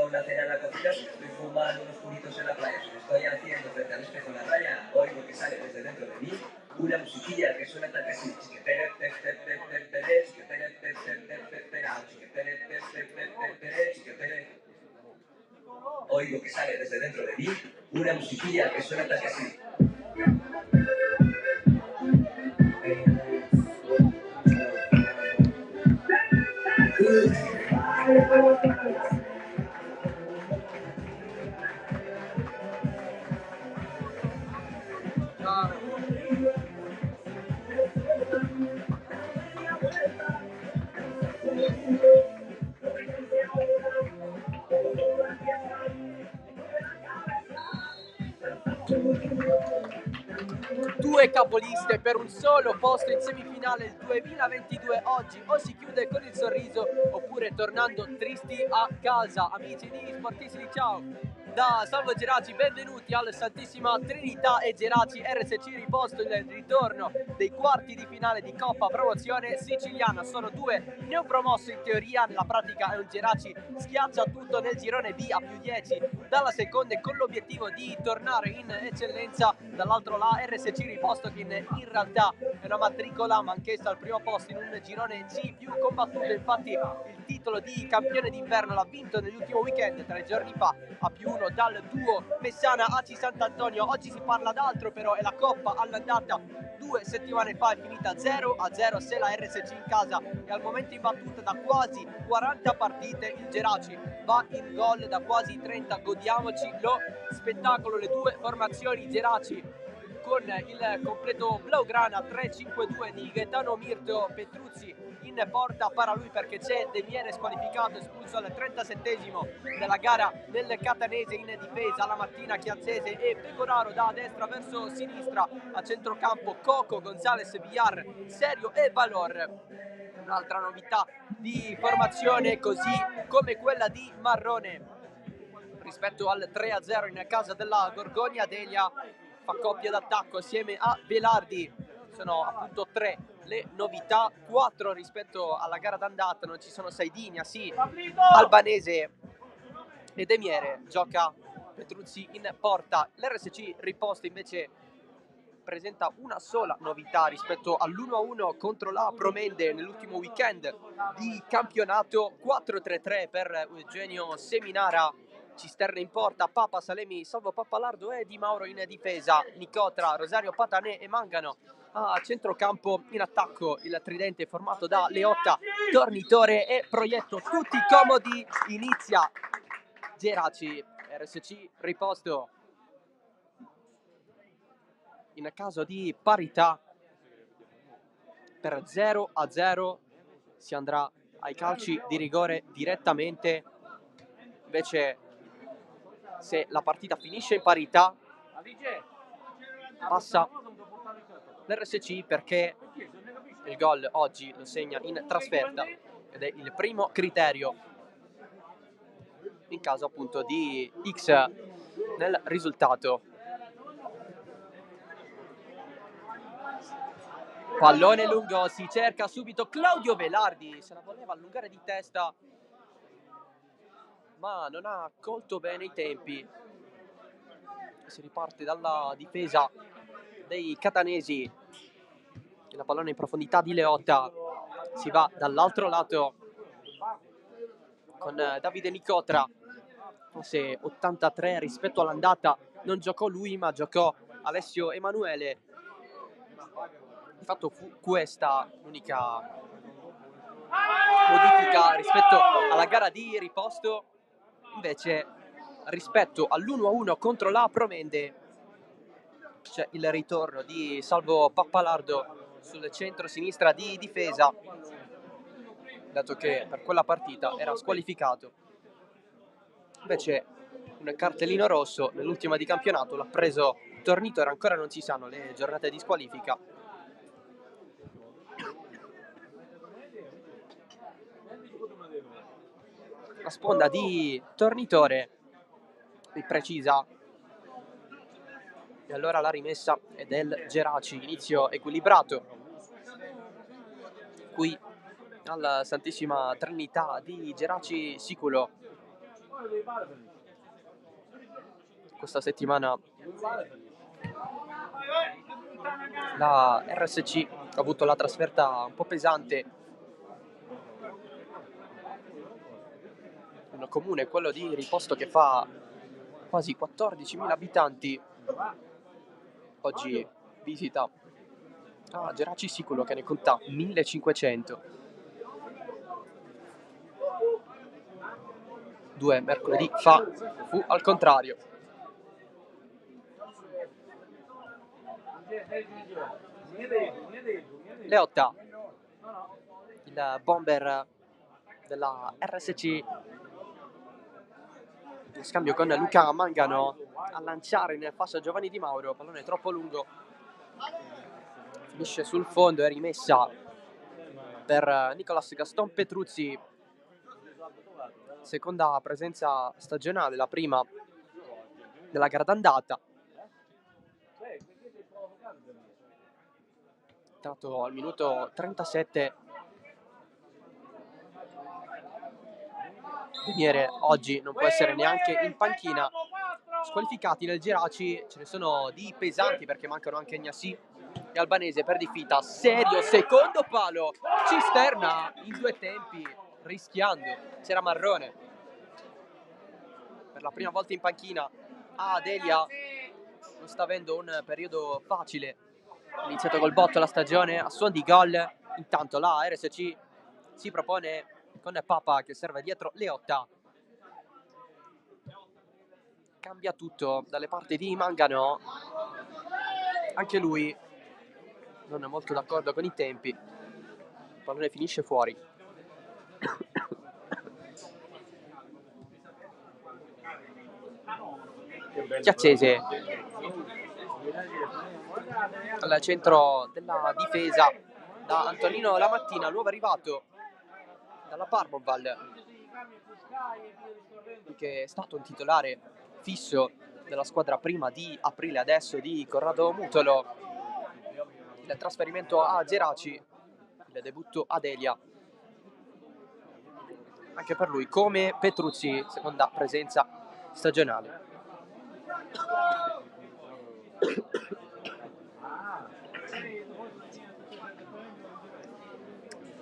una cena en la cocina, si estoy fumando unos puritos en la playa, si me estoy haciendo frente al espejo en la raya, oigo que sale desde dentro de mí una musiquilla que suena tan así. Oigo que sale desde dentro de mí una musiquilla que suena tan así. Due capoliste per un solo posto in semifinale il 2022 oggi o si chiude con il sorriso oppure tornando tristi a casa. Amici di Sportissimi, ciao! Da Salvo Geraci, benvenuti alla Santissima Trinità e Geraci RSC riposto il ritorno dei quarti di finale di Coppa Promozione Siciliana. Sono due neopromosso in teoria, nella pratica è un Geraci schiaccia tutto nel girone B a più 10 dalla seconda e con l'obiettivo di tornare in eccellenza. Dall'altro la RSC riposto che in realtà è una matricola ma anch'essa al primo posto in un girone C più combattuto. Infatti il titolo di campione d'inverno l'ha vinto nell'ultimo weekend 3 giorni fa a più 1 dal duo Messana AC Sant'Antonio. Oggi si parla d'altro, però è la Coppa all'andata 2 settimane fa è finita 0-0 se la RSC in casa è al momento imbattuta da quasi 40 partite. Il Geraci va in gol da quasi 30, godiamoci lo spettacolo. Le due formazioni Geraci con il completo blaugrana 3-5-2 di Gaetano Mirto, Petruzzi in porta para lui perché c'è De Miele squalificato, espulso al 37esimo della gara nel catanese. In difesa la Martina Chiazzese e Pecoraro da destra verso sinistra, a centrocampo Coco, Gonzales, Villar, Serio e Valor. Un'altra novità di formazione così come quella di Marrone rispetto al 3-0 in casa della Gorgonia. Delia fa coppia d'attacco assieme a Velardi. Sono appunto 3 le novità, 4 rispetto alla gara d'andata. Non ci sono Saidinia, sì, Albanese e Demiere. Gioca Petruzzi in porta. L'RSC riposto invece presenta una sola novità rispetto all'1-1 contro la Promende nell'ultimo weekend di campionato. 4-3-3 per Eugenio Seminara. Cisterna in porta, Papa, Salemi, Salvo Pappalardo e Di Mauro in difesa, Nicotra, Rosario Patanè e Mangano a centrocampo. In attacco il tridente formato da Leotta, Tornitore e Proietto, tutti comodi. Inizia Geraci, RSC riposto. In caso di parità per 0-0 si andrà ai calci di rigore direttamente. Invece se la partita finisce in parità passa l'RSC perché il gol oggi lo segna in trasferta ed è il primo criterio in caso appunto di X nel risultato. Pallone lungo, si cerca subito Claudio Velardi, se la voleva allungare di testa ma non ha colto bene i tempi. Si riparte dalla difesa dei catanesi. La pallone in profondità di Leotta, si va dall'altro lato con Davide Nicotra. Forse 83 rispetto all'andata non giocò lui ma giocò Alessio Emanuele. Di fatto fu questa l'unica modifica rispetto alla gara di riposto. Invece rispetto all'1-1 contro la Promende c'è il ritorno di Salvo Pappalardo sul centro-sinistra di difesa, dato che per quella partita era squalificato. Invece un cartellino rosso nell'ultima di campionato l'ha preso Tornitore, ancora non si sanno le giornate di squalifica. La sponda di Tornitore precisa e allora la rimessa è del Geraci. Inizio equilibrato qui alla Santissima Trinità di Geraci Siculo. Questa settimana la RSC ha avuto la trasferta un po' pesante in un comune, quello di Riposto, che fa quasi 14.000 abitanti. Oggi visita a Geraci Siculo, che ne conta 1.500. 2 mercoledì fa fu al contrario. Leotta, il bomber della RSC, in scambio con Luca Mangano, a lanciare nel fascio Giovanni Di Mauro, pallone troppo lungo, finisce sul fondo e rimessa per Nicolas Gaston Petruzzi, seconda presenza stagionale, la prima della gara d'andata. Entrato al minuto 37. Deniere oggi non può essere neanche in panchina. Squalificati nel Geraci ce ne sono di pesanti, perché mancano anche Gnassi e Albanese per diffida. Serio, secondo palo, Cisterna in 2 tempi, rischiando. C'era Marrone per la prima volta in panchina. Adelia non sta avendo un periodo facile, ha iniziato col botto la stagione a suon di gol. Intanto la RSC si propone con Papa che serve dietro Leotta. Cambia tutto dalle parti di Mangano, anche lui non è molto d'accordo con i tempi. Il pallone finisce fuori. Chiaccese al centro della difesa da Antonino Lamattina, nuovo arrivato dalla Parmoval, che è stato un titolare fisso della squadra prima di aprile, adesso di Corrado Mutolo. Il trasferimento a Geraci, il debutto ad Elia anche per lui, come Petruzzi, seconda presenza stagionale.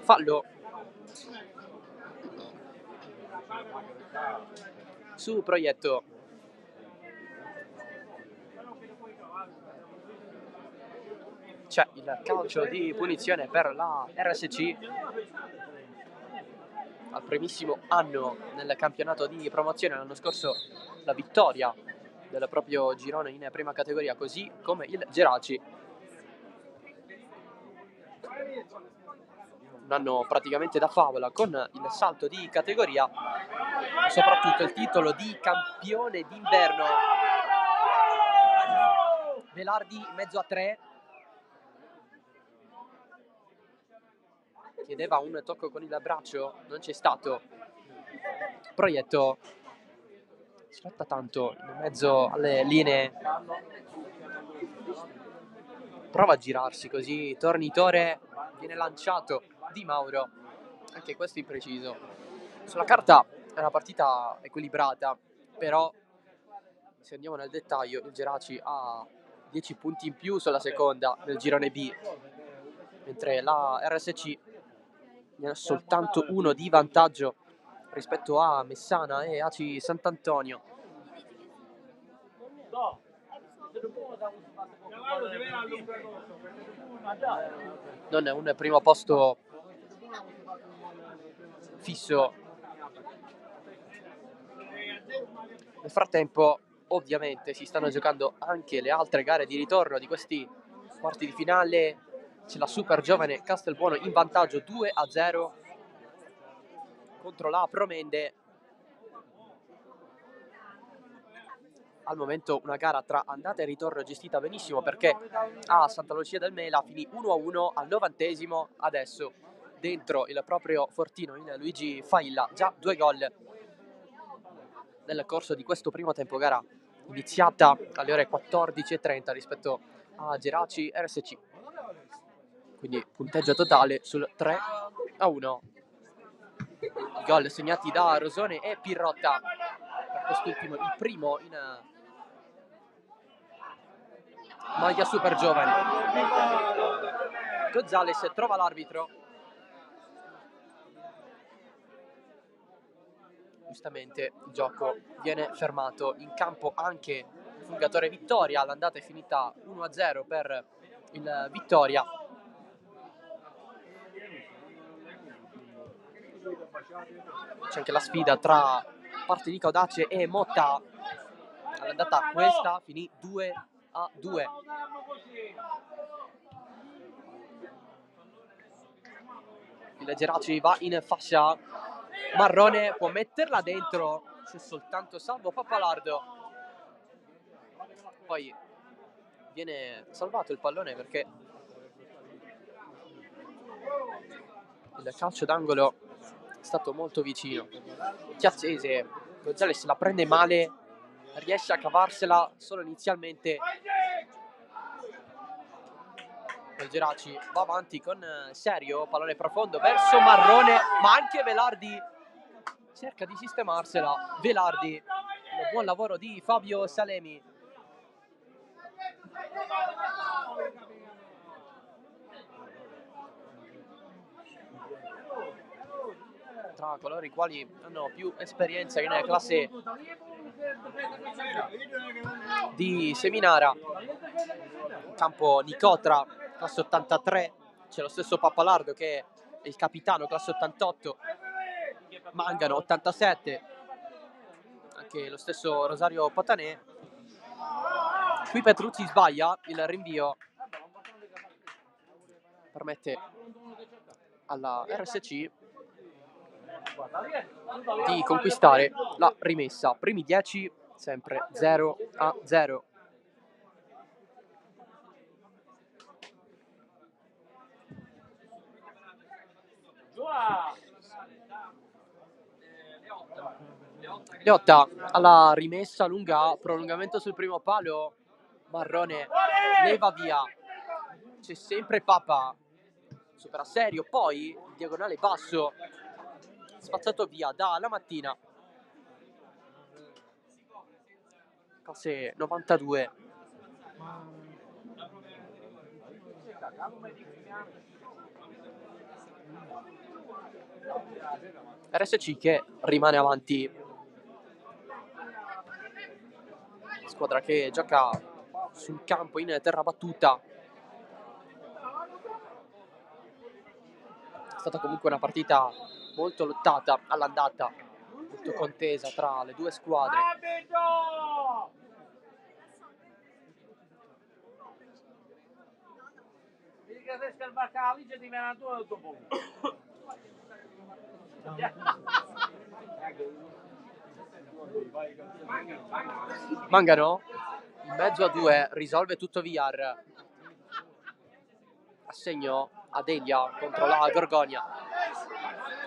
Fallo su Proietto. C'è il calcio di punizione per la RSC. Al primissimo anno nel campionato di promozione, l'anno scorso la vittoria del proprio girone in prima categoria, così come il Geraci. Un anno praticamente da favola, con il salto di categoria e soprattutto il titolo di campione d'inverno. Velardi in mezzo a 3, chiedeva un tocco con il braccio, non c'è stato. Proietto sfratta tanto in mezzo alle linee, prova a girarsi, così tornitore, viene lanciato Di Mauro, anche questo impreciso. Sulla carta è una partita equilibrata, però se andiamo nel dettaglio il Geraci ha 10 punti in più sulla seconda nel girone B, mentre la RSC ne ha soltanto 1 di vantaggio rispetto a Messana e Aci Sant'Antonio. Non è un primo posto fisso. Nel frattempo, ovviamente, si stanno giocando anche le altre gare di ritorno di questi quarti di finale. C'è la super giovane Castelbuono in vantaggio 2-0 contro la Promende. Al momento una gara tra andata e ritorno gestita benissimo, perché a Santa Lucia del Mela finì 1-1 al 90esimo. Adesso dentro il proprio fortino in Luigi Failla, già 2 gol nel corso di questo primo tempo, gara iniziata alle ore 14:30 rispetto a Geraci RSC. Quindi punteggio totale sul 3-1. I gol segnati da Rosone e Pirrotta. quest'ultimo il primo in maglia super giovane. Gonzalez trova l'arbitro. Giustamente il gioco viene fermato. In campo anche il Fulgatore Vittoria. L'andata è finita 1-0 per il Vittoria. C'è anche la sfida tra Partinico Audace e Motta. All'andata questa finì 2-2. Il Geraci va in fascia. Marrone può metterla dentro. C'è soltanto Salvo Pappalardo. Poi viene salvato il pallone perché il calcio d'angolo è stato molto vicino. Chiazzese, Gonzalez la prende male, riesce a cavarsela solo inizialmente. Il Geraci va avanti con Serio, pallone profondo verso Marrone, ma anche Velardi cerca di sistemarsela. Velardi, un buon lavoro di Fabio Salemi. Tra coloro i quali hanno più esperienza in classe di Seminara, campo Nicotra, classe 83, c'è lo stesso Pappalardo che è il capitano, classe 88, Mangano 87, anche lo stesso Rosario Patanè. Qui Petruzzi sbaglia, il rinvio permette alla RSC di conquistare la rimessa. Primi 10 sempre 0-0. Leotta alla rimessa lunga, prolungamento sul primo palo, Marrone leva via, c'è sempre Papa, supera Serio, poi diagonale basso, spazzato via da La Mattina, classe 92. RSC che rimane avanti, squadra che gioca sul campo in terra battuta. È stata comunque una partita molto lottata all'andata, molto contesa tra le due squadre. Mangano in mezzo a due, risolve tutto Villar, assegno a Delia contro la Gorgonia.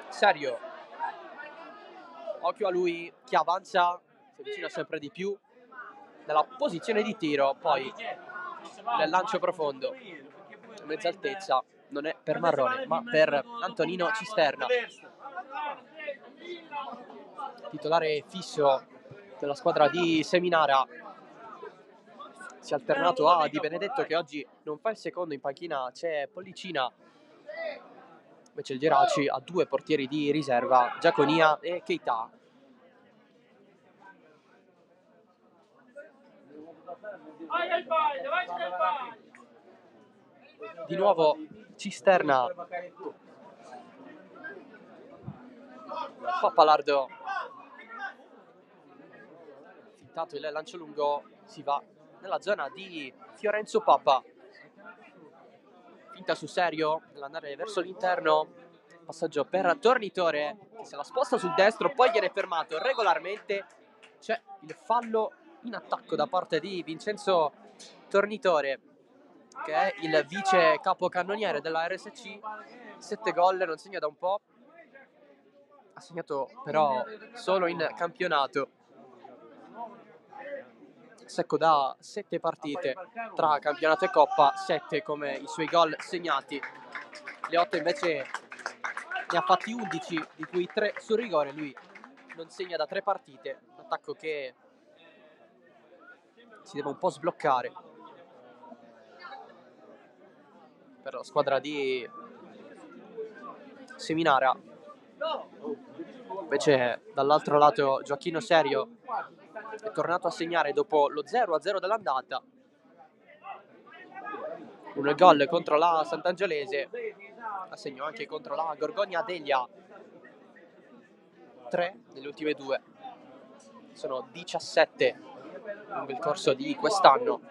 Serio, occhio a lui che avanza, si avvicina sempre di più nella posizione di tiro, poi nel lancio profondo a mezza altezza, non è per Marrone ma per Antonino Cisterna, titolare fisso della squadra di Seminara. Si è alternato a Di Benedetto che oggi non fa il secondo, in panchina c'è Pollicina, invece il Geraci ha due portieri di riserva, Giaconia e Keita. Di nuovo Cisterna, Pappalardo, fintato il lancio lungo, si va nella zona di Fiorenzo Papa, finta su Serio nell'andare verso l'interno, passaggio per Tornitore che se la sposta sul destro, poi viene fermato regolarmente. C'è il fallo in attacco da parte di Vincenzo Tornitore, che è il vice capocannoniere della RSC, 7 gol, non segna da un po', ha segnato però solo in campionato, secco da 7 partite tra campionato e coppa, 7 come i suoi gol segnati. Leotta invece ne ha fatti 11, di cui 3 sul rigore. Lui non segna da 3 partite, da attacco che si deve un po' sbloccare per la squadra di Seminara. Invece dall'altro lato Gioacchino Serio è tornato a segnare dopo lo 0-0 dell'andata. Un gol contro la Sant'Angiolese, a segno anche contro la Gorgogna Delia. 3 nelle ultime 2. Sono 17 lungo il corso di quest'anno.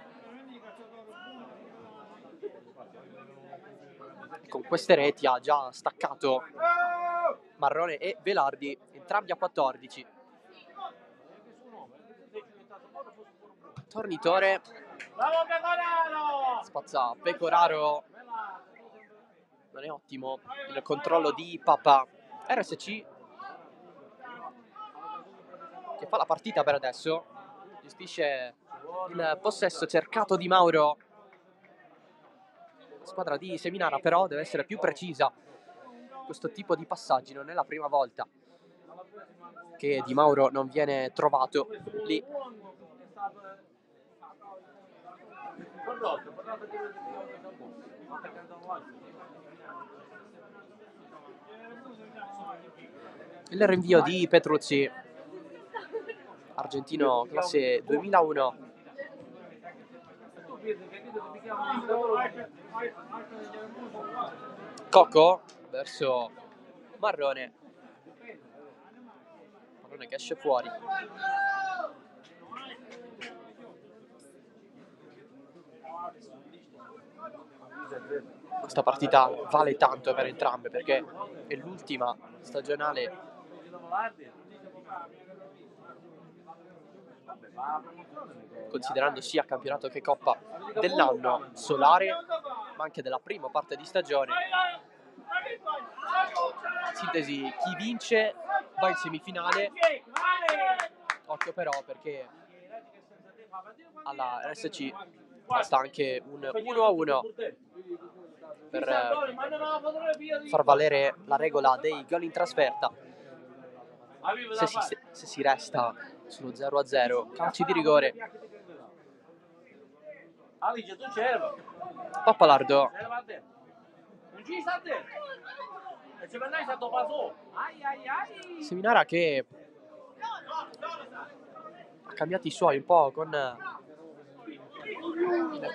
Con queste reti ha già staccato Marrone e Velardi, entrambi a 14. Tornitore, spazza Pecoraro, non è ottimo il controllo di Papa. RSC che fa la partita per adesso, gestisce il possesso cercato di Mauro. La squadra di Seminara però deve essere più precisa. Questo tipo di passaggi non è la prima volta che Di Mauro non viene trovato lì. Il rinvio di Petruzzi, argentino classe 2001. Cocco verso Marrone. Marrone che esce fuori. Questa partita vale tanto per entrambe perché è l'ultima stagionale considerando sia campionato che coppa dell'anno solare, ma anche della prima parte di stagione. Sintesi, chi vince va in semifinale. Occhio però perché alla RSC basta anche un 1-1 per far valere la regola dei gol in trasferta. Se si resta sullo 0-0, calci di rigore. Pappalardo. Seminara che ha cambiato i suoi un po' con il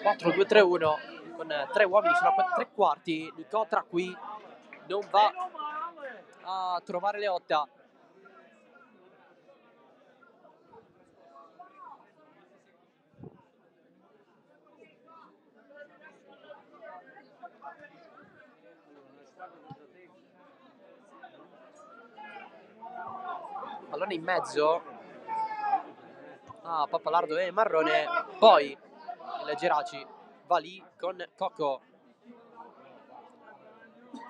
4-2-3-1 con 3 uomini sulla 3 quarti. Nicotra qui non va a trovare Leotta. Pallone in mezzo a Pappalardo e Marrone, poi il Geraci va lì con Cocco,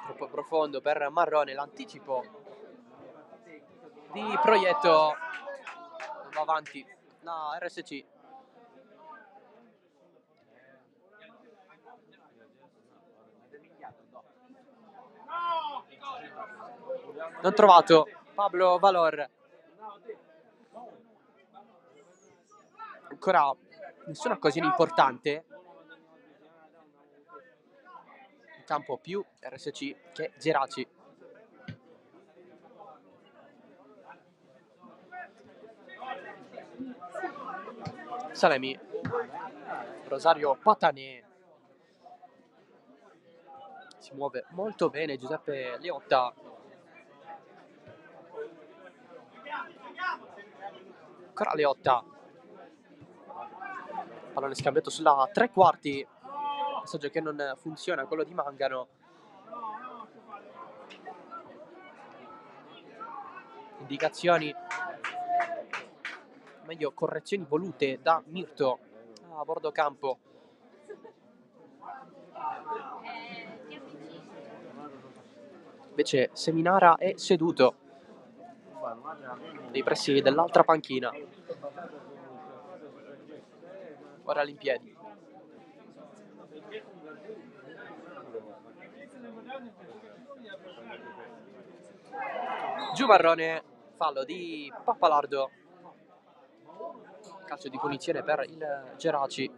troppo profondo per Marrone, l'anticipo di Proietto, non va avanti la RSC. Non trovato Pablo Valor. Ancora nessuna occasione importante in campo, più RSC che Geraci. Salemi, Rosario Patanè, si muove molto bene Giuseppe Leotta. Ancora Leotta, pallone scambiato sulla 3 quarti, passaggio che non funziona, quello di Mangano. Indicazioni, meglio correzioni volute da Mirto a bordo campo. Invece Seminara è seduto nei pressi dell'altra panchina. Ora all'impiedi. Giù Marrone, fallo di Pappalardo. calcio di punizione per il Geraci.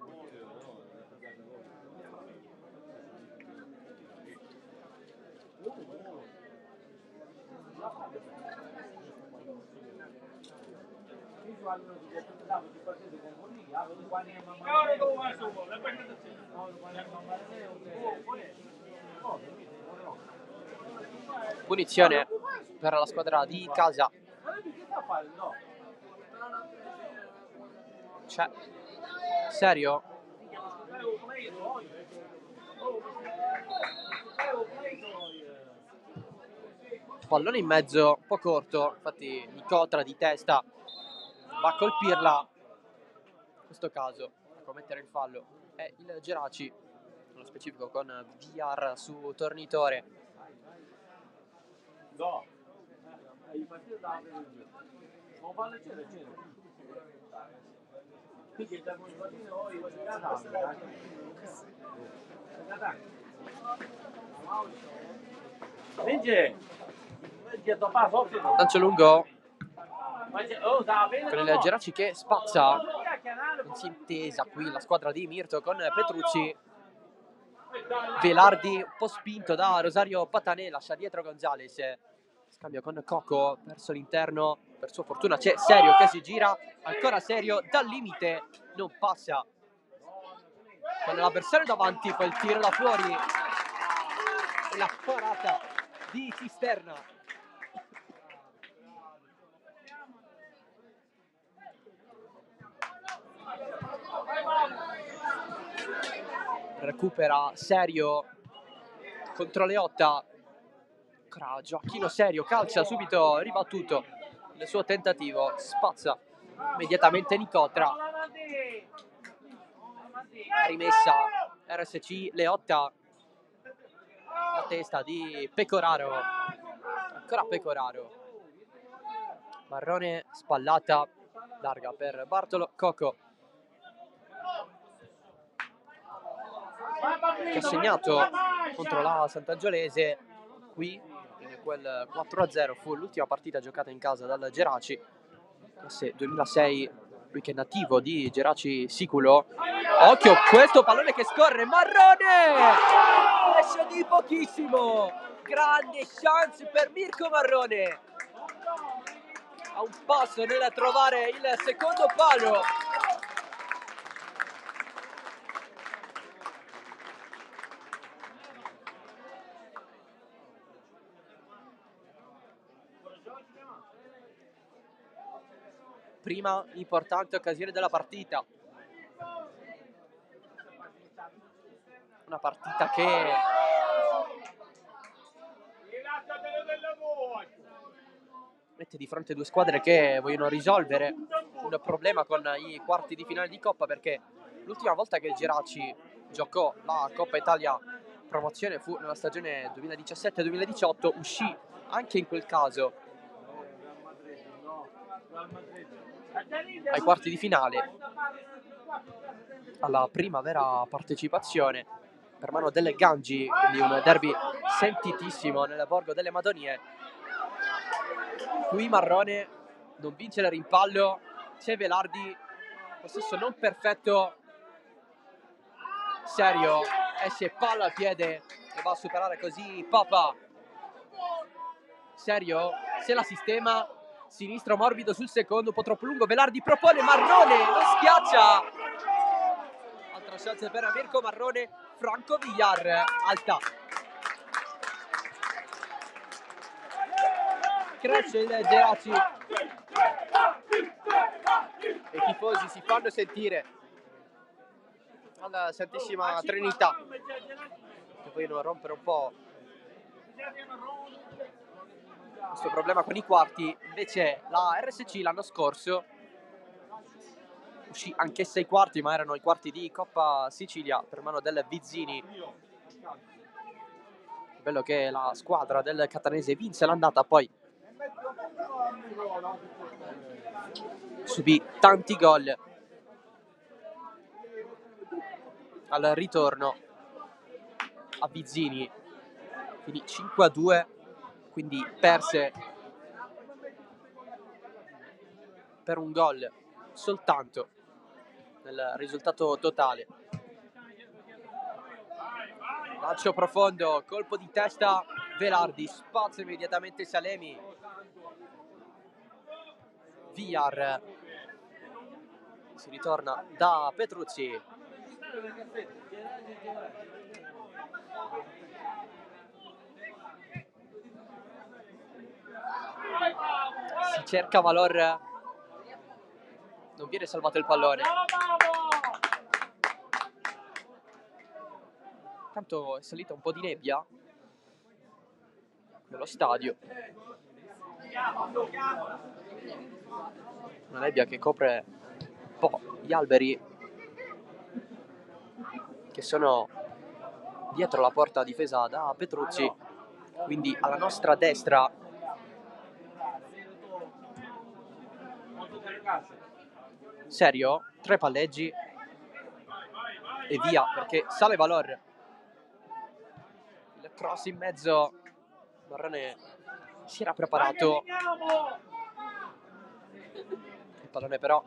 Punizione per la squadra di casa. C'è Serio. Pallone in mezzo, un po' corto, infatti Nicotra di testa va a colpirla. In questo caso a commettere il fallo è il Geraci, nello specifico con VR su Tornitore. No. Lancio lungo con il Geraci che spazza. Non si è intesa qui la squadra di Mirto con Petrucci. Velardi un po' spinto da Rosario Patanè, lascia dietro Gonzales. Scambio con Coco verso l'interno. Per sua fortuna c'è Serio che si gira. Ancora Serio dal limite, non passa. Con l'avversario davanti, poi il tiro da fuori e la parata di Cisterna. Recupera Serio contro Leotta. Ancora Gioacchino Serio, calcia subito ribattuto nel suo tentativo, spazza immediatamente Nicotra. Rimessa RSC Leotta, la testa di Pecoraro, ancora Pecoraro. Marrone spallata larga per Bartolo. Coco che ha segnato contro la Sant'Angiolese. Qui quel 4-0 fu l'ultima partita giocata in casa dal Geraci, classe 2006, weekend attivo di Geraci Siculo. Occhio, questo pallone che scorre, Marrone! Esce di pochissimo, grande chance per Mirko Marrone. A un passo nel trovare il secondo palo. Prima importante occasione della partita. Una partita che mette di fronte due squadre che vogliono risolvere un problema con i quarti di finale di Coppa, perché l'ultima volta che il Geraci giocò la Coppa Italia promozione fu nella stagione 2017-2018, uscì anche in quel caso ai quarti di finale. Alla prima vera partecipazione per mano delle Gangi, quindi un derby sentitissimo nel Borgo delle Madonie. Qui Marrone non vince il rimpallo, c'è Velardi, possesso non perfetto. Serio esce palla al piede e va a superare così Papa. Serio se la sistema, sinistro morbido sul secondo, un po' troppo lungo, Velardi propone, Marrone lo schiaccia. Altra chance per Mirko Marrone, Franco Villar, alta. Cresce il Geraci e i tifosi si fanno sentire alla Santissima Trinità, che vogliono rompere un po' questo problema con i quarti. Invece la RSC l'anno scorso uscì anch'essa ai quarti, ma erano i quarti di Coppa Sicilia per mano del Vizzini. Bello che la squadra del Catanese vinse l'andata, poi subì tanti gol al ritorno a Vizzini, quindi 5-2, quindi perse per un gol soltanto nel risultato totale. Lancio profondo, colpo di testa, Velardi, spazio immediatamente Salemi. Villar, si ritorna da Petrucci. Si cerca Valor, non viene salvato il pallone. Tanto è salita un po' di nebbia nello stadio, una nebbia che copre un po' gli alberi che sono dietro la porta difesa da Petrucci, quindi alla nostra destra. Serio, 3 palleggi e via, perché sale Valor. Il cross in mezzo, Marrone si era preparato, il pallone però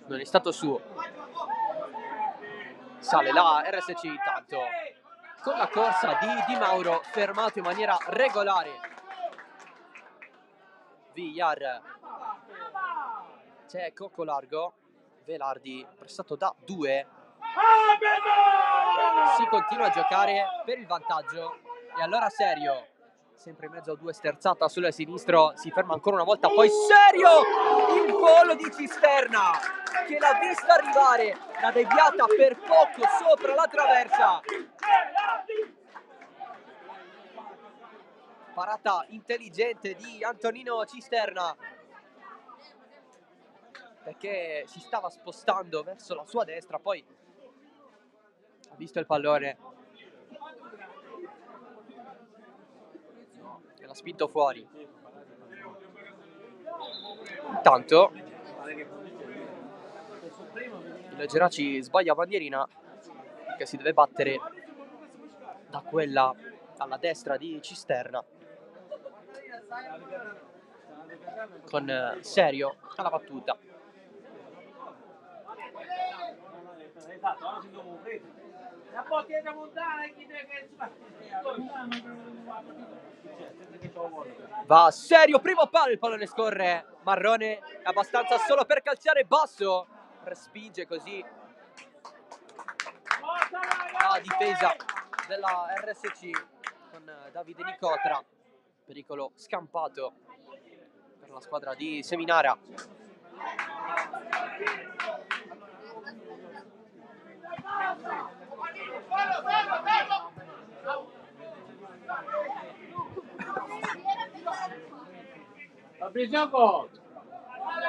non è stato suo. Sale la RSC intanto con la corsa di Di Mauro, fermato in maniera regolare. Villar, c'è Cocco largo, Velardi pressato da 2. Si continua a giocare per il vantaggio e allora Serio, sempre in mezzo a 2, sterzata sul sinistro, si ferma ancora una volta, poi Serio, il volo di Cisterna che l'ha vista arrivare, l'ha deviata per poco sopra la traversa. Parata intelligente di Antonino Cisterna, perché si stava spostando verso la sua destra, poi ha visto il pallone e l'ha spinto fuori. Intanto il Geraci sbaglia bandierina, che si deve battere da quella alla destra di Cisterna, con Serio alla battuta. Va Serio, primo palo, il pallone scorre, Marrone è abbastanza solo per calciare basso, respinge così la difesa della RSC con Davide Nicotra. Pericolo scampato per la squadra di Seminara.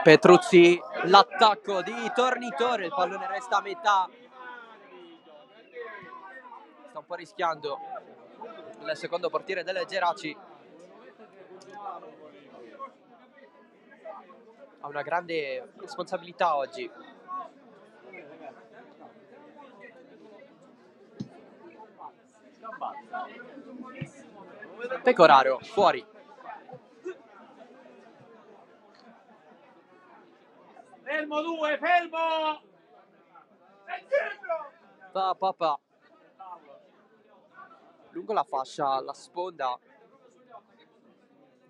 Petrucci, l'attacco di Tornitore, il pallone resta a metà. Sta un po' rischiando il secondo portiere del Geraci. Ha una grande responsabilità oggi. Pecoraro, fuori. Fermo 2, fermo! Papà. Lungo la fascia, la sponda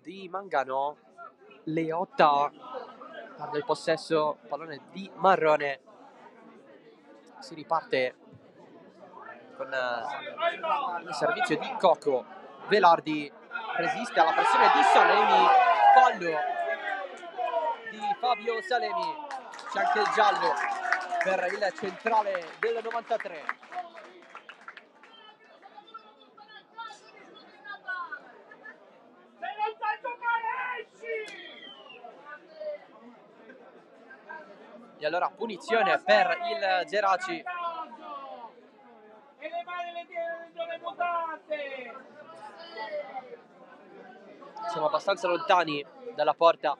di Mangano, Leotta perde il possesso, pallone di Marrone, si riparte con il servizio di Cocco. Velardi resiste alla pressione di Salemi, fallo di Fabio Salemi, c'è anche il giallo per il centrale del 93. E allora punizione per il Geraci. E le mani le tiene dentro le mutande! Siamo abbastanza lontani dalla porta.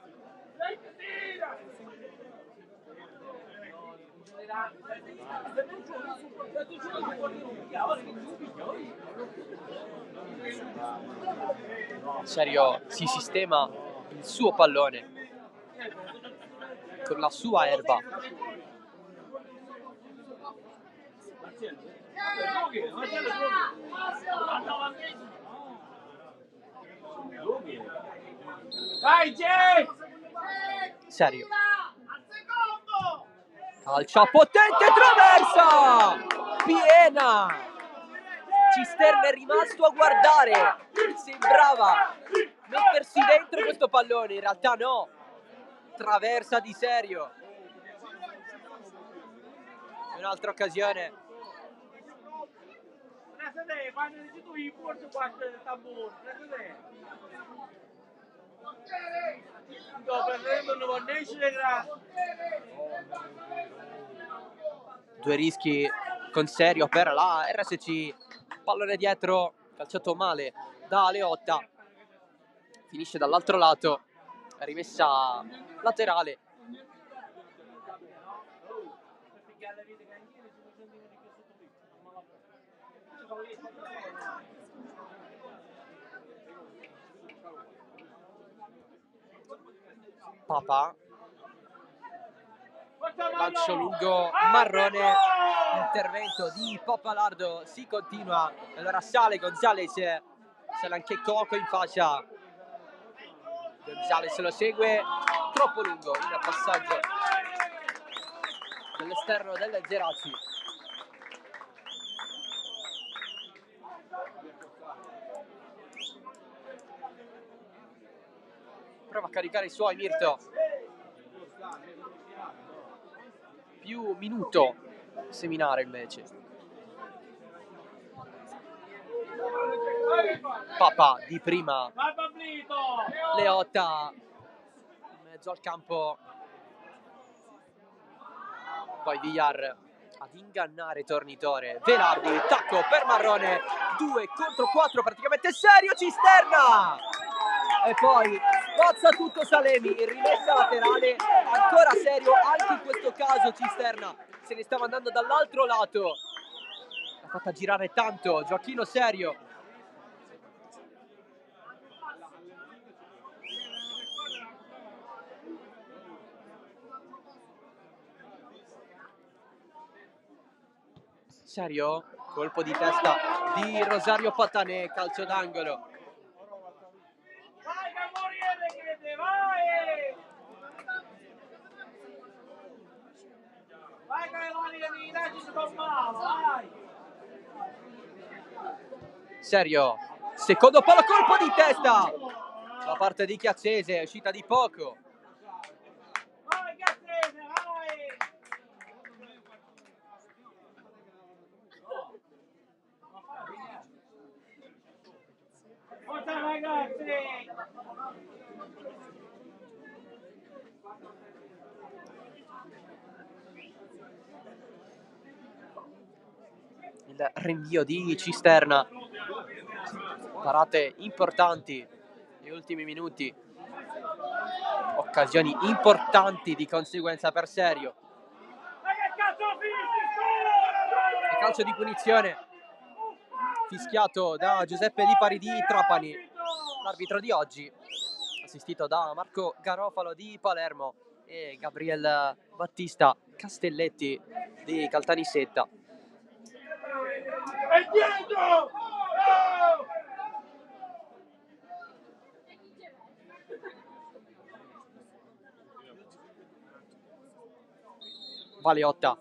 Serio si sistema il suo pallone. con la sua erba. Vai Jay! Serio. Calcia potente, traversa! Piena! Cisterna è rimasto a guardare. Sembrava mettersi dentro questo pallone, in realtà no. Traversa di Serio. Un'altra occasione. Quando dici tu i forse quanto il tamburo, sto prendendo un nuovo Due rischi con Serio per la RSC. Pallone dietro, calciato male da Leotta. Finisce dall'altro lato, rimessa laterale. Papa, lancio lungo Marrone, intervento di Papalardo, si continua, allora sale Gonzales, sale anche Coco in fascia. Gonzales lo segue, troppo lungo il passaggio dell'esterno del Geraci. Prova a caricare i suoi Mirto. Più minuto Seminare invece. Papa di prima. Leotta in mezzo al campo. Poi Villar ad ingannare Tornitore. Velardi, tacco per Marrone. 2 contro 4, praticamente Serio, Cisterna! E poi spazza tutto Salemi, rimessa laterale, ancora Serio, anche in questo caso Cisterna se ne stava andando dall'altro lato. L'ha fatta girare tanto Gioacchino Serio. Serio, colpo di testa di Rosario Patanè, calcio d'angolo. Vai Gamoriere, vai! Vai Caivani che mi dai sto mano, vai! Serio, secondo palo, colpo di testa da parte di Chiaccese, è uscita di poco. Vai Chiaccese, vai! Forza ragazzi! Il rinvio di Cisterna, parate importanti negli ultimi minuti, occasioni importanti di conseguenza per Serio. E calcio di punizione fischiato da Giuseppe Lipari di Trapani, l'arbitro di oggi, assistito da Marco Garofalo di Palermo e Gabriel Battista Castelletti di Caltanissetta. E dietro! Valeotta,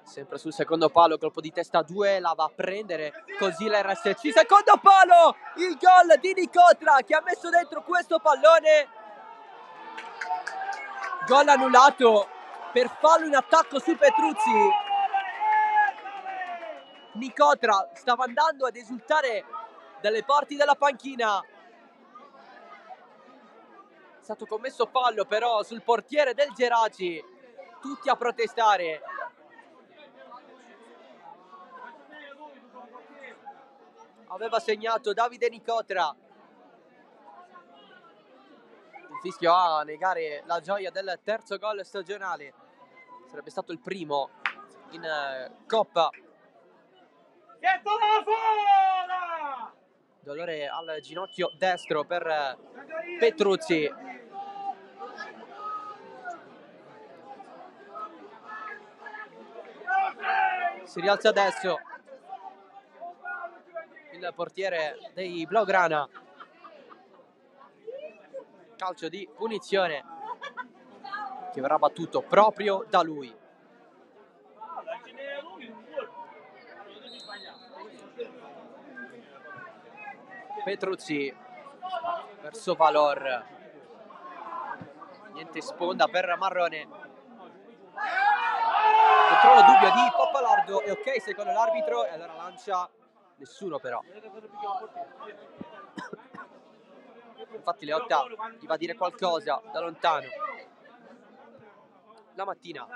sempre sul secondo palo, colpo di testa 2, la va a prendere così la RSC, secondo palo, il gol di Nicotra che ha messo dentro questo pallone, gol annullato per fallo in attacco su Petruzzi. Nicotra stava andando ad esultare dalle parti della panchina, è stato commesso fallo però sul portiere del Geraci, tutti a protestare. Aveva segnato Davide Nicotra. Il fischio a negare la gioia del terzo gol stagionale, sarebbe stato il primo in Coppa. Dolore al ginocchio destro per Petruzzi. Si rialza adesso il portiere dei Blaugrana. Calcio di punizione che verrà battuto proprio da lui. Petruzzi verso Valor. Niente sponda per Marrone. Controllo dubbio di Pappalardo. È ok secondo l'arbitro. E allora lancia nessuno però. Infatti Leotta gli va a dire qualcosa da lontano. La mattina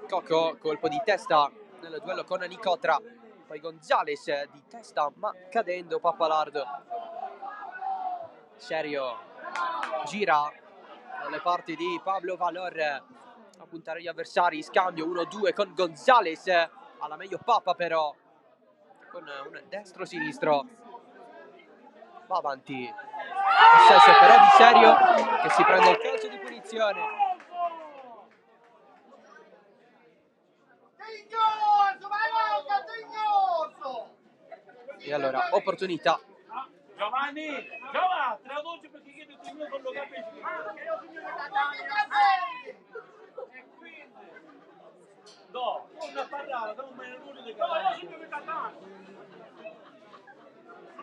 Coco, colpo di testa nel duello con Nicotra. Poi Gonzales di testa ma cadendo Pappalardo. Serio gira dalle parti di Pablo Valor a puntare gli avversari. Scambio 1-2 con Gonzales. Alla meglio Papa però con un destro-sinistro. Va avanti. Possesso però di Serio che si prende il calcio di punizione. E allora opportunità. Giovanni, Giovanni, traduci perché chiedo tu non lo capisci. E quindi no, non parlare, non me ne vuole di Catania.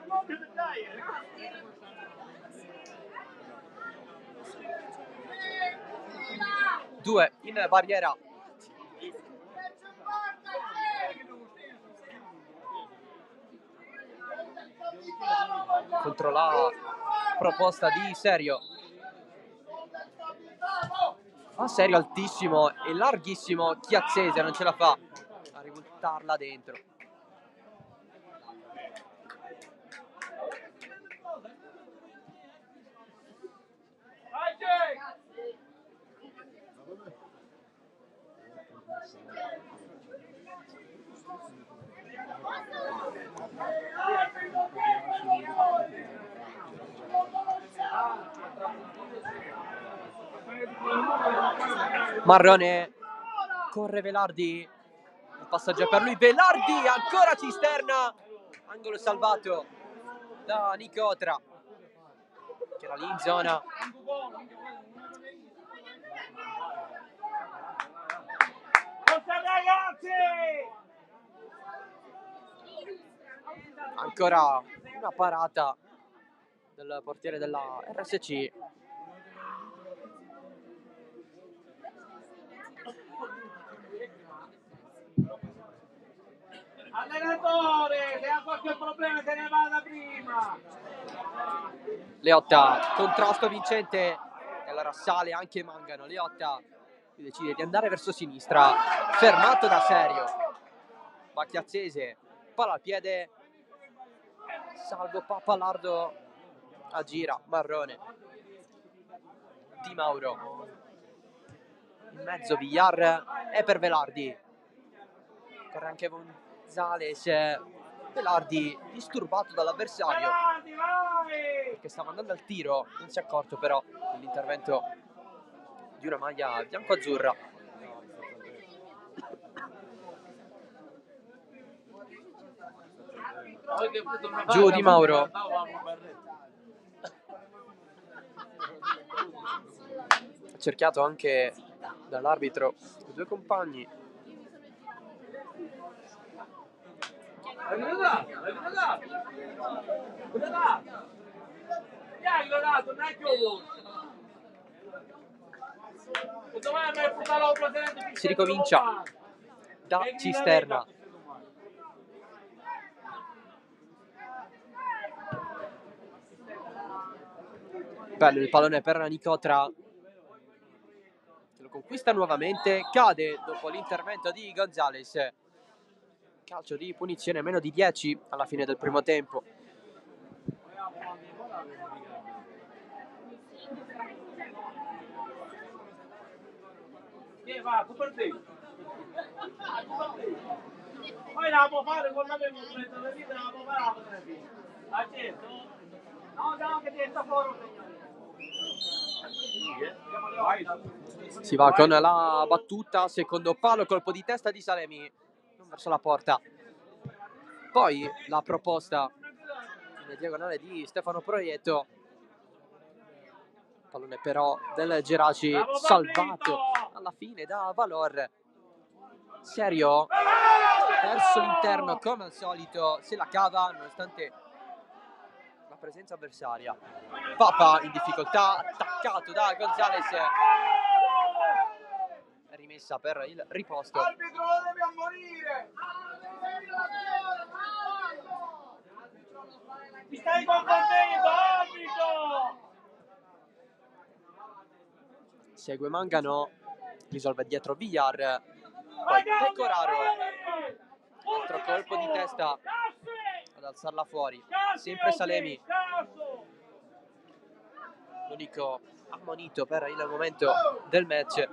Non più dettagli. Due in barriera. Contro la proposta di Serio. A Serio altissimo e larghissimo. Chiazzese non ce la fa a ributtarla dentro. Marrone, corre Velardi, il passaggio è per lui, Velardi, ancora Cisterna, angolo salvato da Nicotra, che era lì in zona. Ancora una parata del portiere della RSC. Allenatore, se ha qualche problema se ne vada prima. Leotta, contrasto vincente e allora sale anche Mangano. Leotta decide di andare verso sinistra, fermato da Serio. Bacchiazzese, palla al piede, salvo Pappalardo, aggira Marrone. Di Mauro in mezzo, Villar è per Velardi, corre anche Gonzales. Velardi disturbato dall'avversario perché stava andando al tiro, non si è accorto però dell'intervento di una maglia bianco-azzurra. Giù Di Mauro, cerchiato anche dall'arbitro i due compagni. Si ricomincia da Cisterna. Bello il pallone per Nicotra, che lo conquista nuovamente, cade dopo l'intervento di Gonzales. Calcio di punizione, meno di 10 alla fine del primo tempo. Poi la può fare con la vita, la può fare. Accetto? No, che ti sta fuori. Si va con la battuta, secondo palo, colpo di testa di Salemi. verso la porta. Poi la proposta in diagonale di Stefano Proietto, pallone però del Geraci salvato alla fine da Valor. Serio verso l'interno, come al solito se la cava nonostante la presenza avversaria. Papa in difficoltà, attaccato da Gonzales, rimessa per il riposto. Arbitro, lo devi ammonire! Ti stai confondendo, arbitro! Segue Mangano, risolve dietro Villar, poi Pecoraro, altro colpo di testa ad alzarla fuori, sempre Salemi, l'unico ammonito per il momento del match.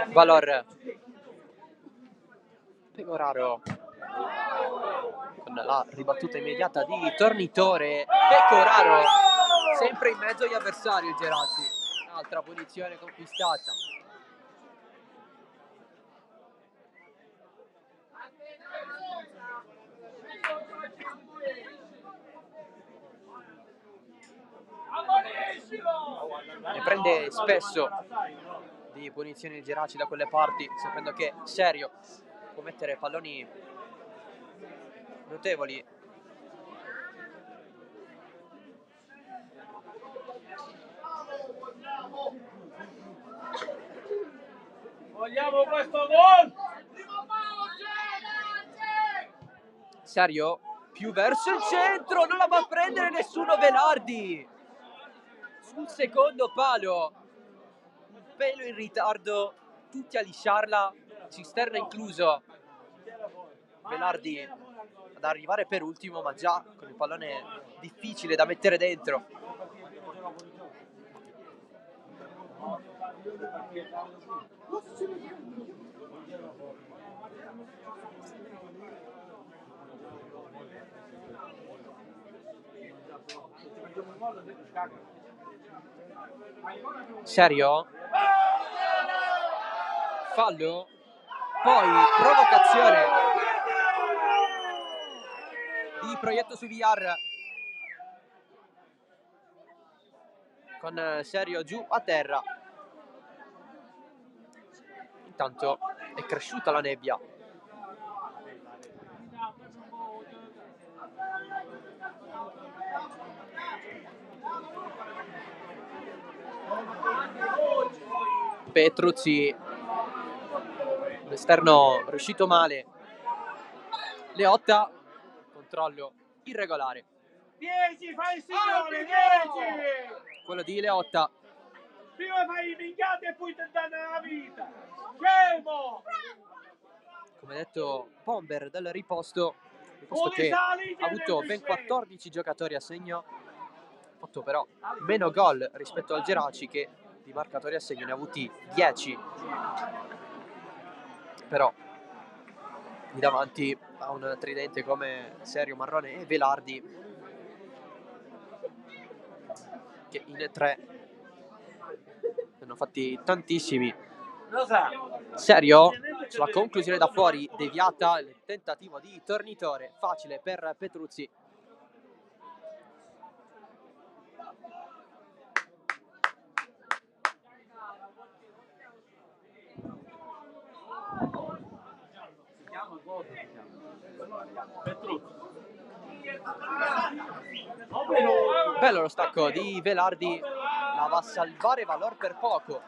Valor, Pecoraro con la ribattuta immediata di Tornitore. Pecoraro sempre in mezzo agli avversari, il Geraci, altra punizione conquistata. Ne prende spesso di punizioni il Geraci da quelle parti, sapendo che Serio può mettere palloni notevoli. Vogliamo questo gol! Serio più verso il centro, non la va a prendere nessuno. Velardi sul secondo palo, un pelo in ritardo, tutti a lisciarla, Cisterna incluso. Velardi ad arrivare per ultimo, ma già con il pallone difficile da mettere dentro. Serio? Fallo? Poi provocazione di Proietto su Villar, con Serio giù a terra. Intanto è cresciuta la nebbia. Petruzzi, l'esterno riuscito male. Leotta, controllo irregolare. 10, fai il signore, 10! Quello di Leotta. Prima fai i minchiati e poi ti danno la vita! Scemo! Come detto, Bomber del riposto che ha avuto ben 14 giocatori a segno, ha fatto però meno gol rispetto al Geraci, che di marcatori a segno ne ha avuti 10. Però lì davanti a un tridente come Serio, Marrone e Velardi, che in 3 ne hanno fatti tantissimi. Serio sulla conclusione da fuori deviata, il tentativo di Tornitore, facile per Petruzzi. Bello lo stacco di Velardi, la va a salvare Valor per poco.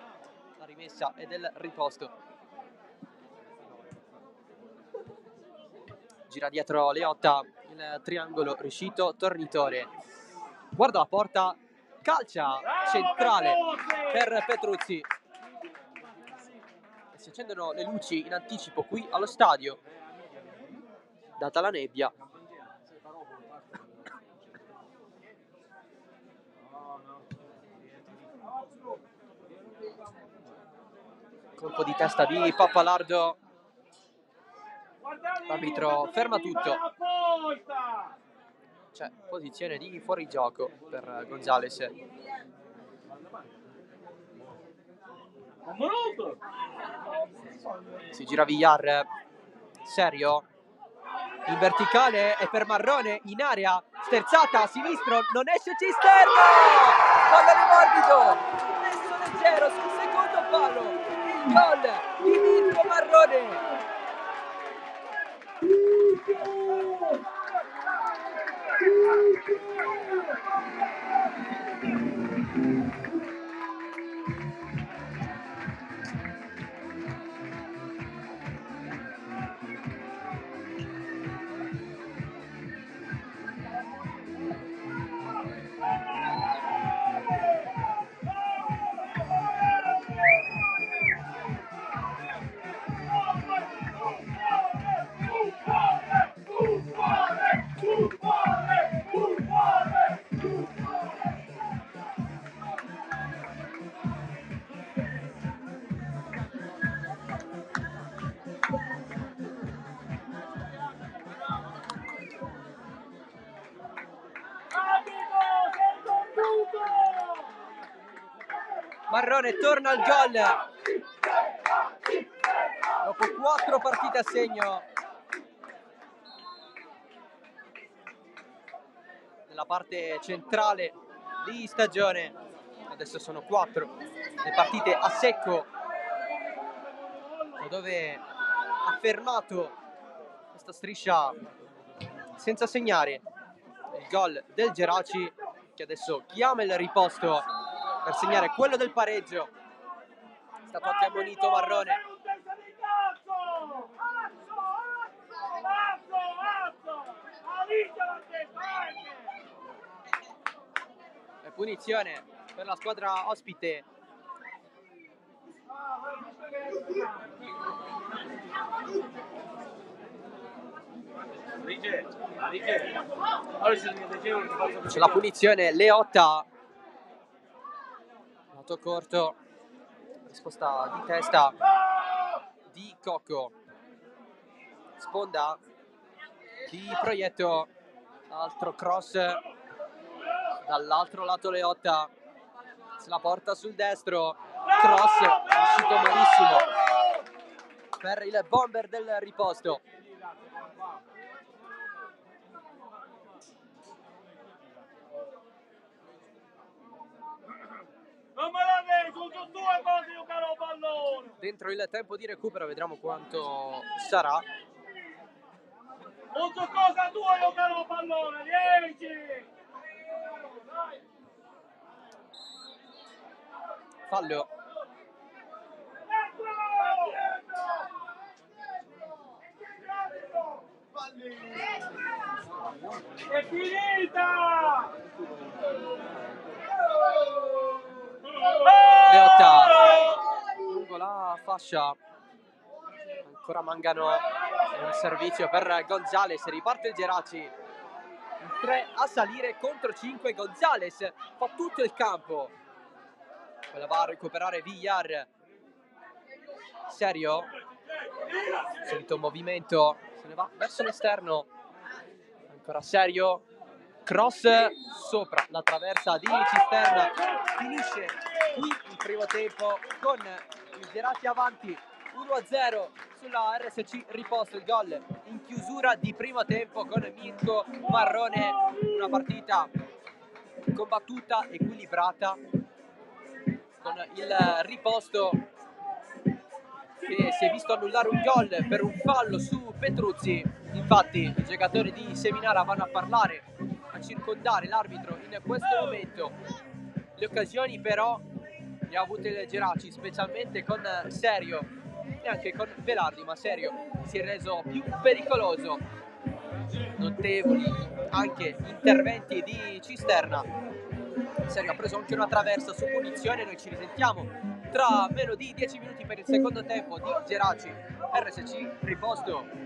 La rimessa è del riposto. Gira dietro Leotta, il triangolo riuscito, Tornitore guarda la porta, calcia centrale per Petruzzi. E si accendono le luci in anticipo qui allo stadio, data la nebbia. Colpo di testa di Pappalardo, L'arbitro ferma tutto. C'è posizione di fuorigioco per Gonzales. Un minuto. Si gira Villar. Serio. In verticale e per Marrone in area. Sterzata a sinistro. Non esce Cisterna. Fallo dell'arbitro. Messo leggero sul secondo palo. Il gol di Mirko Marrone. Marrone torna al gol dopo 4 partite a segno nella parte centrale di stagione. Adesso sono 4 le partite a secco dove ha fermato questa striscia senza segnare. Il gol del Geraci che adesso chiama il riposto per segnare quello del pareggio. È stato anche ammonito Marrone. E punizione per la squadra ospite. C'è la punizione, Leotta. Lato corto. Risposta di testa di Cocco. Sponda di Proietto. Altro cross dall'altro lato Leotta. Se la porta sul destro. Cross è uscito malissimo per il bomber del riposto. Non me la vedo, sono due cose io caro pallone. Dentro il tempo di recupero vedremo quanto sarà. Non so cosa tua io caro pallone, 10. Fallo. È finita! Leotta lungo la fascia. Ancora mancano un servizio per Gonzales. Riparte il Geraci. In 3 a salire contro 5. Gonzales fa tutto il campo. Poi la va a recuperare Villar. Serio. Solito movimento. Se ne va verso l'esterno. Ancora Serio. Cross sopra la traversa di Cisterna. Finisce qui il primo tempo con il Geraci avanti 1-0 sulla RSC riposto. Il gol in chiusura di primo tempo con Mirko Marrone. Una partita combattuta, equilibrata, con il riposto che si è visto annullare un gol per un fallo su Petruzzi. Infatti i giocatori di Seminara vanno a parlare, a circondare l'arbitro in questo momento. Le occasioni però le ha avute il Geraci, specialmente con Serio e anche con Velardi, ma Serio si è reso più pericoloso. Notevoli anche interventi di Cisterna. Serio ha preso anche una traversa su punizione. Noi ci risentiamo tra meno di 10 minuti per il secondo tempo di Geraci RSC riposto.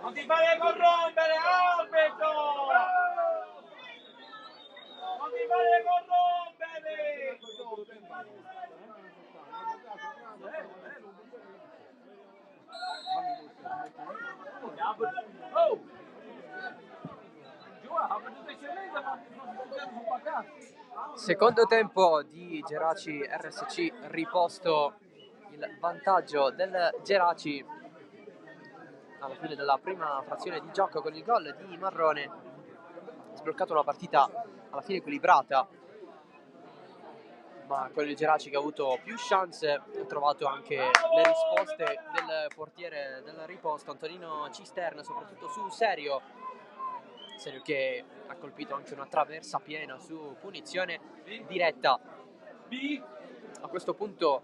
Non ti fare corrompere, arbitro! Non ti fare corrompere! Oh! Secondo tempo di Geraci RSC, riposto il vantaggio del Geraci alla fine della prima frazione di gioco con il gol di Marrone. Sbloccato una partita alla fine equilibrata, ma con il Geraci che ha avuto più chance, ha trovato anche le risposte del portiere del riposto Antonino Cisterna, soprattutto su Serio che ha colpito anche una traversa piena su punizione diretta. A questo punto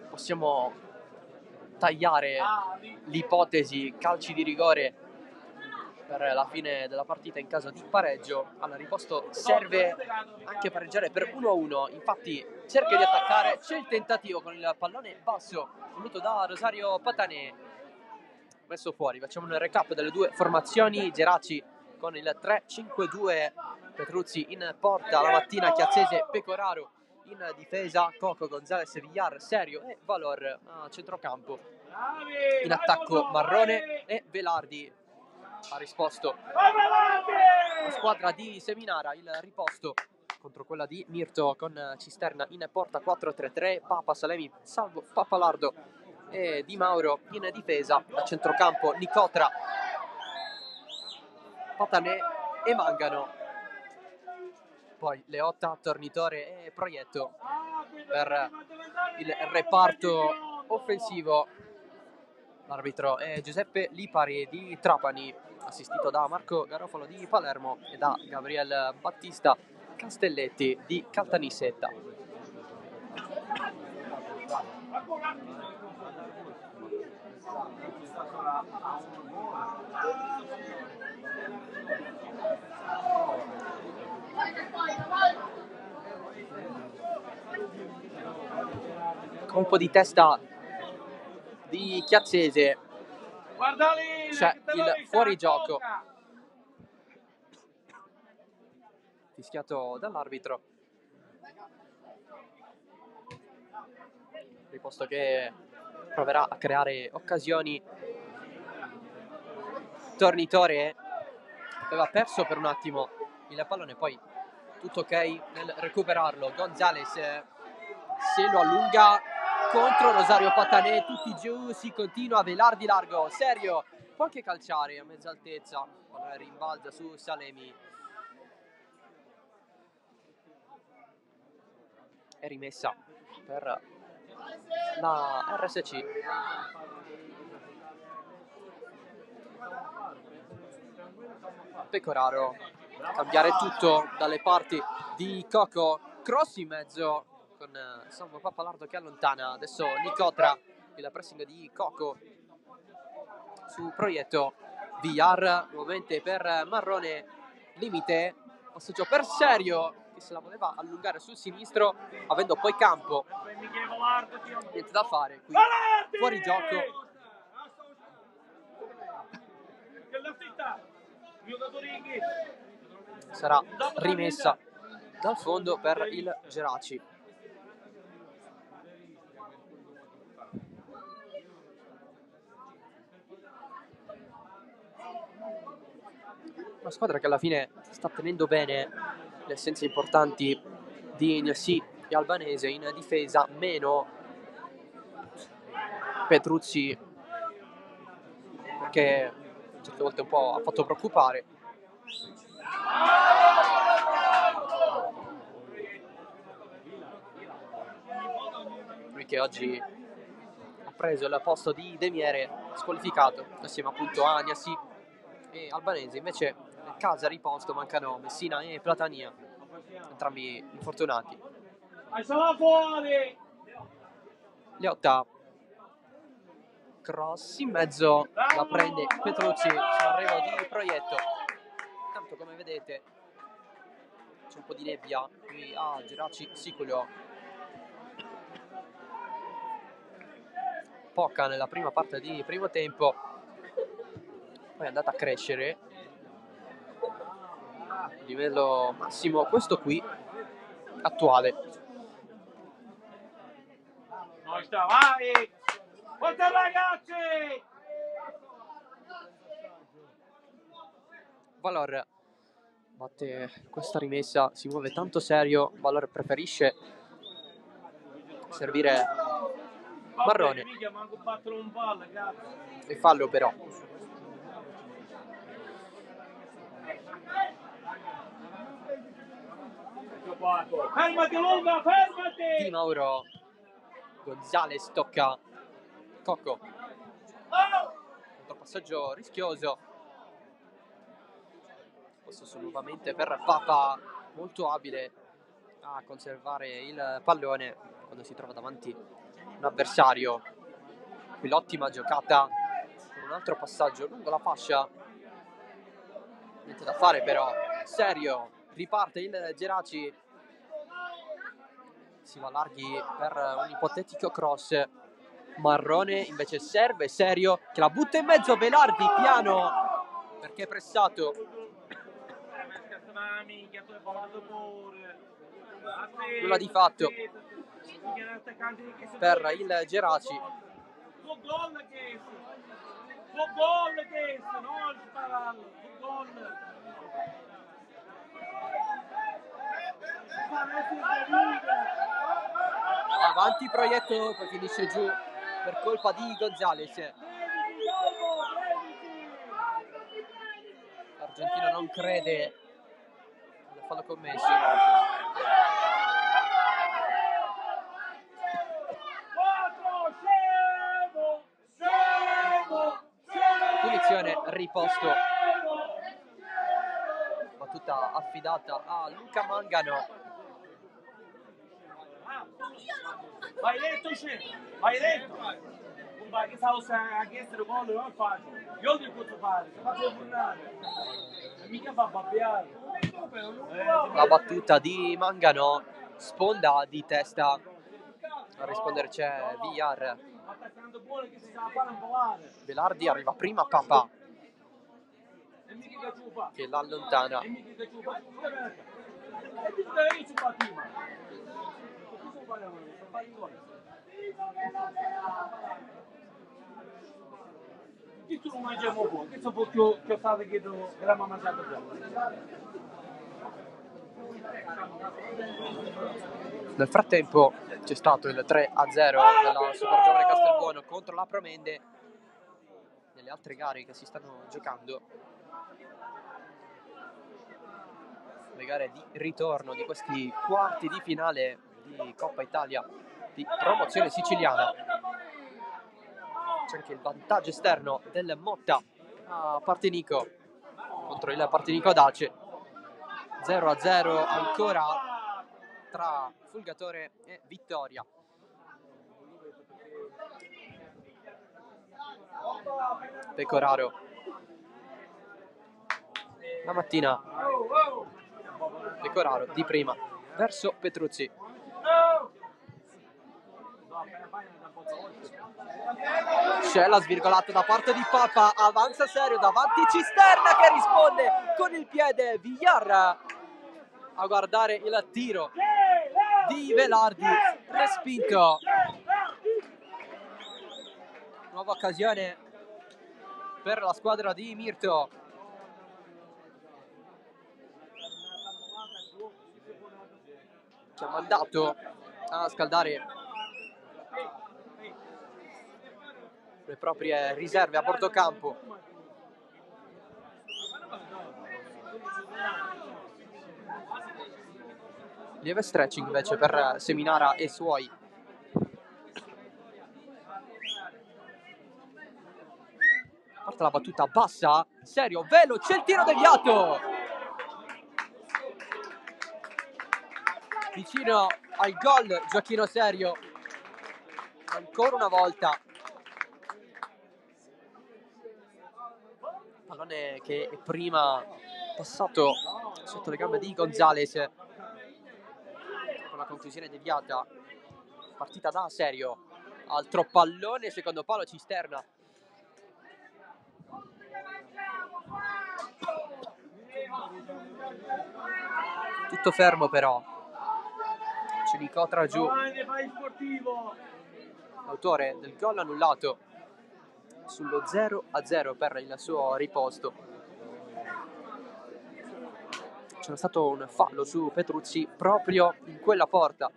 possiamo tagliare l'ipotesi calci di rigore per la fine della partita in caso di pareggio. Al riposto serve anche pareggiare per 1-1, infatti cerca di attaccare, c'è il tentativo con il pallone basso voluto da Rosario Patanè, messo fuori. Facciamo un recap delle due formazioni. Geraci con il 3-5-2, Petruzzi in porta, la mattina Chiazzese, Pecoraro in difesa, Coco, Gonzales, Villar, Serio e Valor a centrocampo. In attacco Marrone e Velardi. Ha risposto la squadra di Seminara, il riposto contro quella di Mirto con Cisterna in porta, 4-3-3, Papa, Salemi, Salvo, Pappalardo e Di Mauro in difesa. A centrocampo Nicotra, Patanè e Mangano. Poi Leotta, Tornitore e Proietto per il reparto offensivo. L'arbitro è Giuseppe Lipari di Trapani, assistito da Marco Garofalo di Palermo e da Gabriel Battista Castelletti di Caltanissetta. Colpo di testa di Chiazzese, c'è il fuorigioco fischiato dall'arbitro, riposto che proverà a creare occasioni. Tornitore aveva perso per un attimo il pallone, poi tutto ok nel recuperarlo. Gonzales se lo allunga contro Rosario Patanè, tutti giù, si continua. Velardi largo, Serio può anche calciare a mezza altezza, pallone rimbalza su Salemi, è rimessa per la RSC. Pecoraro, cambiare tutto dalle parti di Coco, cross in mezzo con Salvo Pappalardo che allontana. Adesso Nicotra, il pressing di Coco su Proietto. Villar nuovamente per Marrone, limite, passaggio per Serio che se la voleva allungare sul sinistro, avendo poi campo. Niente da fare qui, fuori gioco. Sarà rimessa dal fondo per il Geraci. Una squadra che alla fine sta tenendo bene le assenze importanti di Ignasi e Albanese in difesa, meno Petruzzi perché certe volte un po' ha fatto preoccupare. Lui che oggi ha preso il posto di Demiere, squalificato assieme appunto a Agnasi e Albanese. Invece nel casa riposto mancano Messina e Platania, entrambi infortunati. Leotta, cross in mezzo, la prende Petruzzi sull'arrivo di Proietto. Tanto come vedete c'è un po' di nebbia qui a Geraci Siculo. Poca nella prima parte di primo tempo. poi è andata a crescere livello massimo, questo qui attuale. Sta, vai! Forza ragazzi! Valor batte questa rimessa, si muove tanto serio. Valor preferisce servire Marrone Mica manco battere un palla, grazie. e fallo però. Fermati Lunga, fermati! Di Mauro Gonzalez tocca Cocco. Altro passaggio rischioso. Possesso nuovamente per Papa, molto abile a conservare il pallone quando si trova davanti un avversario. Qui l'ottima giocata con un altro passaggio lungo la fascia. Niente da fare però. Serio, riparte il Geraci. Si va larghi per un ipotetico cross. Marrone invece serve Serio che la butta in mezzo. Velardi piano perché è pressato. Nulla di fatto per il Geraci. Avanti proietto, poi finisce giù per colpa di Gonzalez. L'argentino non crede al fallo commesso. Punizione, riposto. Battuta affidata a Luca Mangano. Vai detto, vai detto. Ma che stavo a chiedere gol non faccio. Io ti posso fare, ti faccio tornare. Mica fa babbiare. La battuta di Mangano, sponda di testa. A rispondere c'è Villar. Attaccando buono che si sa fare un volare. Velardi arriva prima Papa che l'allontana. Che tu non mangiamo un po', che so che state chiedo che la mamma mangiato già. Nel frattempo c'è stato il 3-0 della Super Giovane Castelbuono contro la Promende. Nelle altre gare che si stanno giocando, le gare di ritorno di questi quarti di finale di Coppa Italia di promozione siciliana, c'è anche il vantaggio esterno del Motta a Partinico contro il Partinico Adace. 0-0 ancora tra Fulgatore e Vittoria. Pecoraro la mattina. Pecoraro di prima verso Petruzzi. C'è la svirgolata da parte di Papa, avanza Serio davanti Cisterna che risponde con il piede. Villar a guardare il tiro di Velardi, respinto. Nuova occasione per la squadra di Mirto. Che ha mandato a scaldare le proprie riserve a bordo campo. Lieve stretching invece per Seminara e suoi. Parte la battuta bassa, Serio, Velo, c'è il tiro deviato. Vicino al gol Gioacchino Serio. Ancora una volta. Pallone che è prima passato sotto le gambe di Gonzalez. Con la conclusione deviata. Partita da Serio. Altro pallone, secondo palo Cisterna. fermo però. C'è Nicotra giù, Fai sportivo. autore del gol annullato sullo 0-0 per il suo riposto. C'era stato un fallo su Petruzzi proprio in quella porta.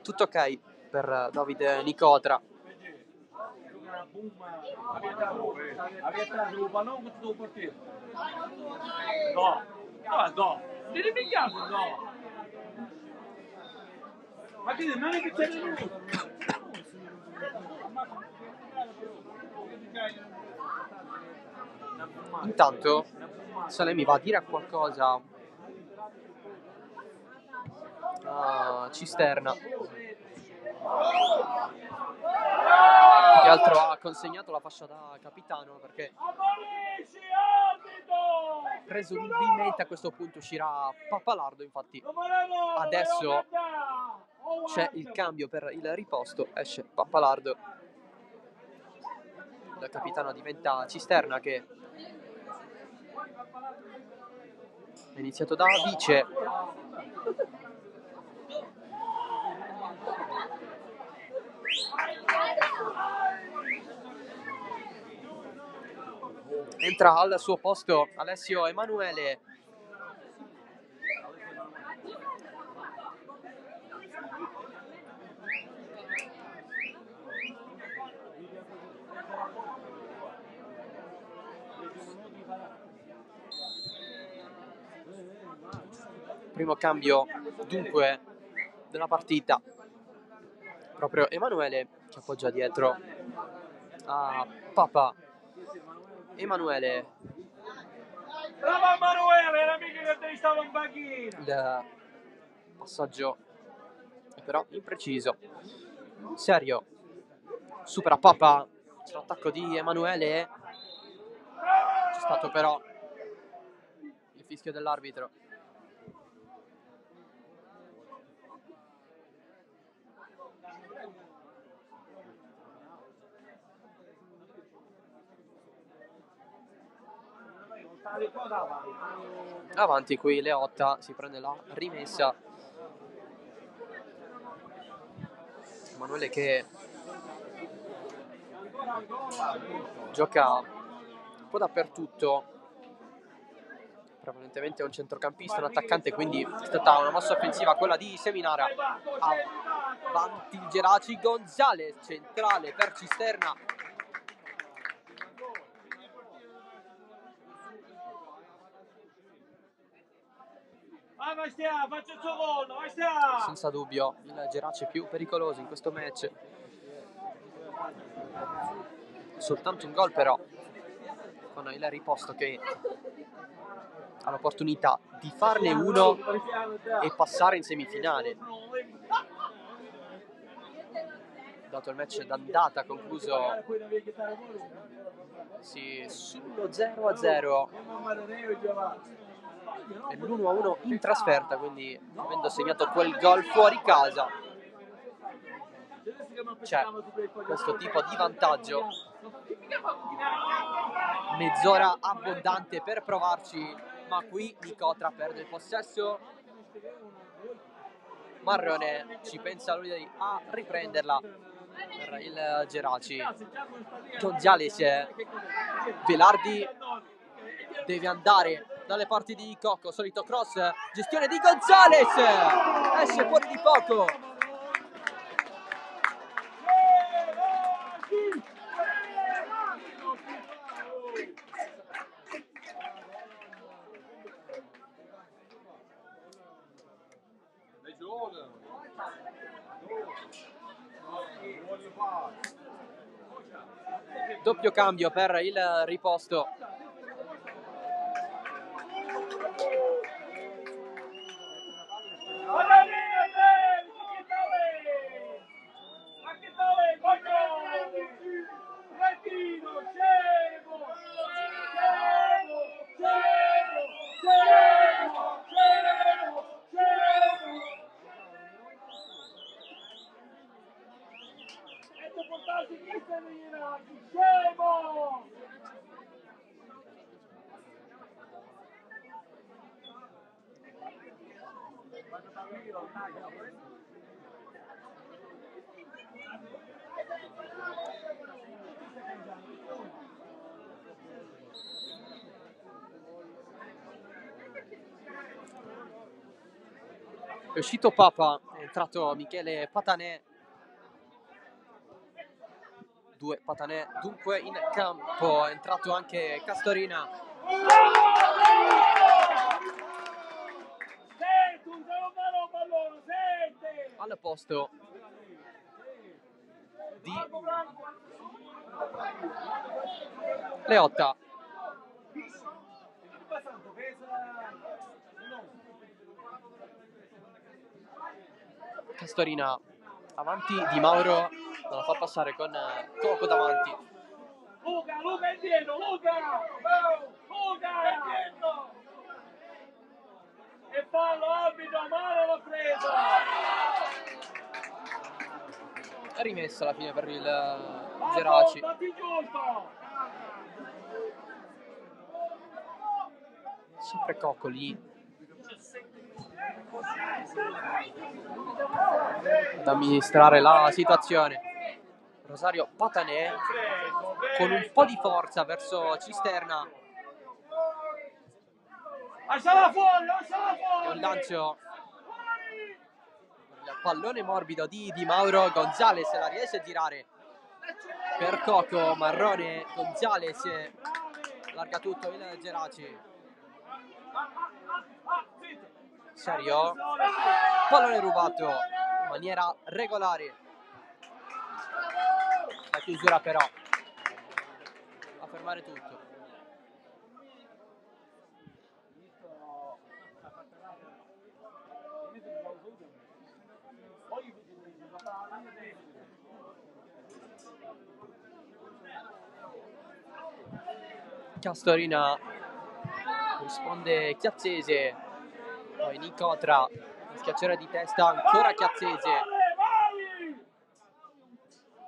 Tutto ok per Davide Nicotra. Avete il pallone con tutto il portiere. No. No. Devi pigliare, no. Ma che non è che c'è lui. Intanto Salemi va a dire qualcosa a Cisterna, che altro ha consegnato la fascia da capitano, perché presumibilmente a questo punto uscirà Pappalardo. Infatti adesso c'è il cambio per il riposto, esce Pappalardo, il capitano diventa Cisterna, che è iniziato da vice. Entra al suo posto Alessio Emanuele. Primo cambio dunque della partita. Proprio Emanuele che appoggia dietro a Papa. Emanuele. Bravo Emanuele, l'amico che te stava in banchina. Il passaggio è però impreciso. Serio supera Papa sull'attacco di Emanuele. C'è stato però il fischio dell'arbitro. Avanti qui Leotta, si prende la rimessa. Emanuele che gioca un po' dappertutto, prevalentemente è un centrocampista, un attaccante, quindi è stata una mossa offensiva quella di Seminara. Avanti il Geraci, Gonzales centrale per Cisterna. Vai stia, faccio il suo gol, vai stia! Senza dubbio il Geraci più pericoloso in questo match. Soltanto un gol però, con il riposto che ha l'opportunità di farne uno e passare in semifinale. Dato il match d'andata concluso sullo 0-0 e l'1-1 in trasferta, quindi avendo segnato quel gol fuori casa c'è questo tipo di vantaggio. Mezz'ora abbondante per provarci, ma qui Nicotra perde il possesso. Marrone ci pensa lui a riprenderla per il Geraci. Gonzales, Velardi deve andare dalle parti di Cocco, solito cross, gestione di Gonzales, esce fuori di poco. Doppio cambio per il riposto. portarsi chi se ne viene, scemo! È uscito Papa, è entrato Michele Patanè. 2 Patanè dunque in campo, è entrato anche Castorina. Al posto di Leotta. Castorina avanti, Di Mauro non la fa passare con Coco davanti. Luca indietro, Luca è indietro! E fallo, arbitro, male l'ha preso! È rimessa alla fine per il Geraci. Sempre Coccoli ad amministrare la situazione. Rosario Patanè con un po' di forza verso Cisterna. Lasciala fuori! E un lancio, il pallone morbido di Mauro. Gonzales la riesce a girare per Coco. Marrone, Gonzales allarga tutto il Geraci. Serio, pallone rubato in maniera regolare. La chiusura però a fermare tutto. Castorina risponde Chiazzese, poi Nicotra, schiacciare di testa ancora Chiazzese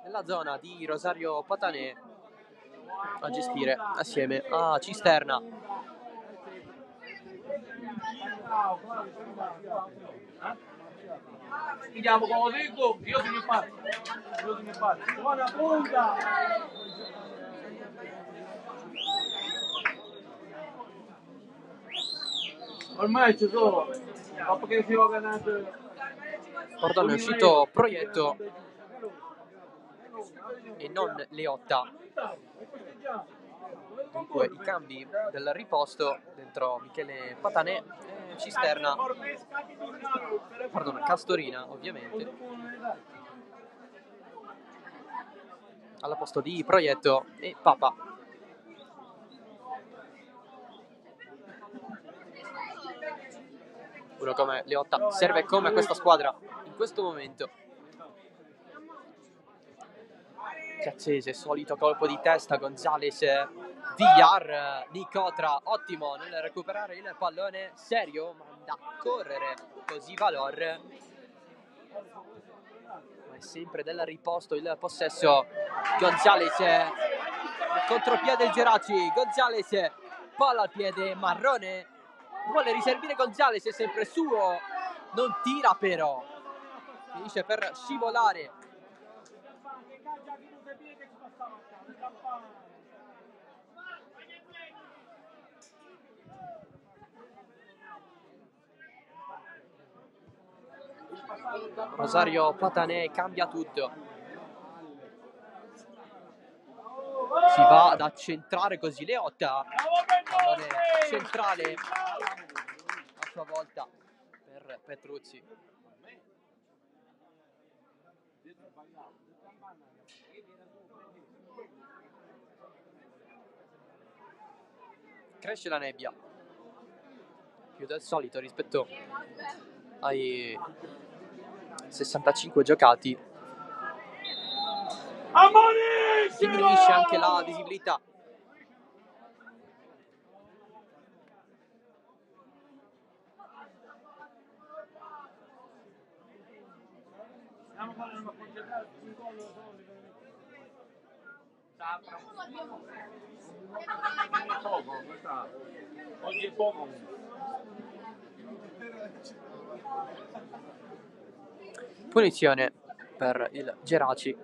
nella zona di Rosario Patanè a gestire assieme a Cisterna. Andiamo con Rodrigo, io sono in parte. Buona punta! Ormai ci sono, dopo che si è organizzato. Pardon, è uscito Proietto e non Leotta. Dunque i cambi del riposto dentro Michele Patanè e Cisterna. Pardon, Castorina ovviamente. Al posto di Proietto e Papa. Uno come Leotta serve come questa squadra in questo momento. Chiazzese, solito colpo di testa, Gonzales, Villar, Nicotra, ottimo nel recuperare il pallone. Serio, manda a correre così Valor, ma è sempre del riposto il possesso. Gonzales, il contropiede del Geraci, Gonzales, palla al piede, Marrone vuole riservire Gonzales, è sempre suo, non tira però, finisce per scivolare. Rosario Patanè cambia tutto, si va ad accentrare così Leotta, pallone centrale a sua volta per Petruzzi. Cresce la nebbia più del solito rispetto ai 65 giocati. Diminuisce anche la visibilità. Poco, questa oggi è poco. Punizione per il Geraci.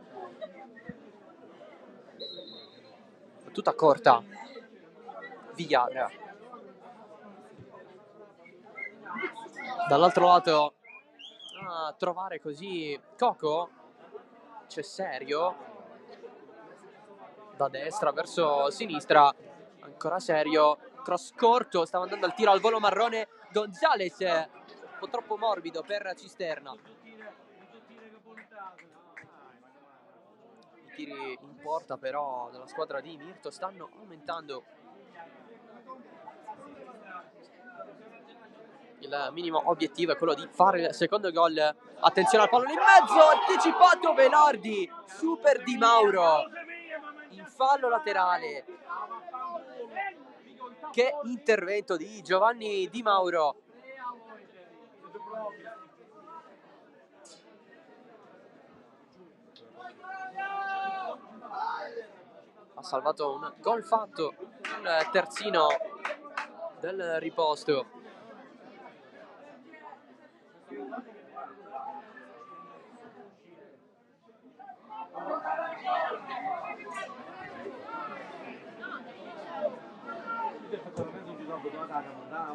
Tutta corta. Villar. Dall'altro lato a trovare così Coco. C'è Serio. Da destra verso sinistra. Ancora Serio. Cross corto. Stava andando al tiro al volo marrone. Gonzalez. Un po' troppo morbido per Cisterna. I tiri in porta però della squadra di Mirto stanno aumentando. Il minimo obiettivo è quello di fare il secondo gol. Attenzione al pallone in mezzo, anticipato Velardi, super Di Mauro in fallo laterale. Che intervento di Giovanni Di Mauro. Ha salvato un gol fatto, il terzino del riposto.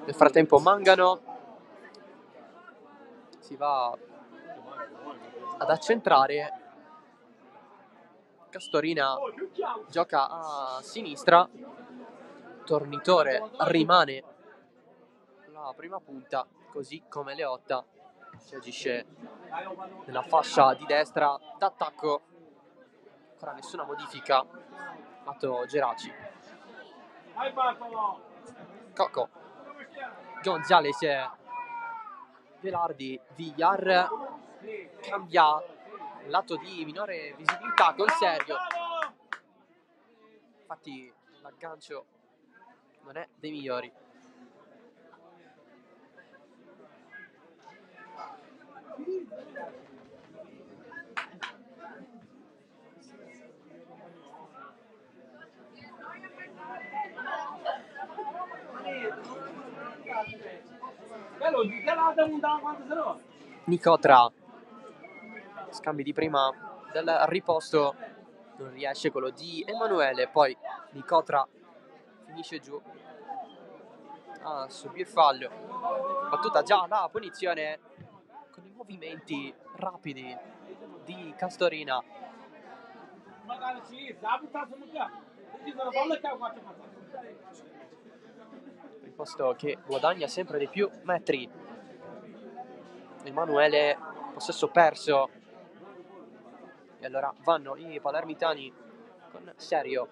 Nel frattempo Mangano si va ad accentrare. Castorina gioca a sinistra. Tornitore rimane la prima punta, così come Leotta si agisce nella fascia di destra d'attacco. Ancora nessuna modifica lato Geraci. Coco, Gonzalez, Velardi, Villar cambia lato di minore visibilità con Serio. Infatti l'aggancio non è dei migliori. Nicotra, scambi di prima del riposto, non riesce quello di Emanuele, poi Nicotra finisce giù a subire fallo. Battuta già la punizione con i movimenti rapidi di Castorina. Riposto che guadagna sempre di più metri. Emanuele, possesso perso. E allora vanno i palermitani con Serio.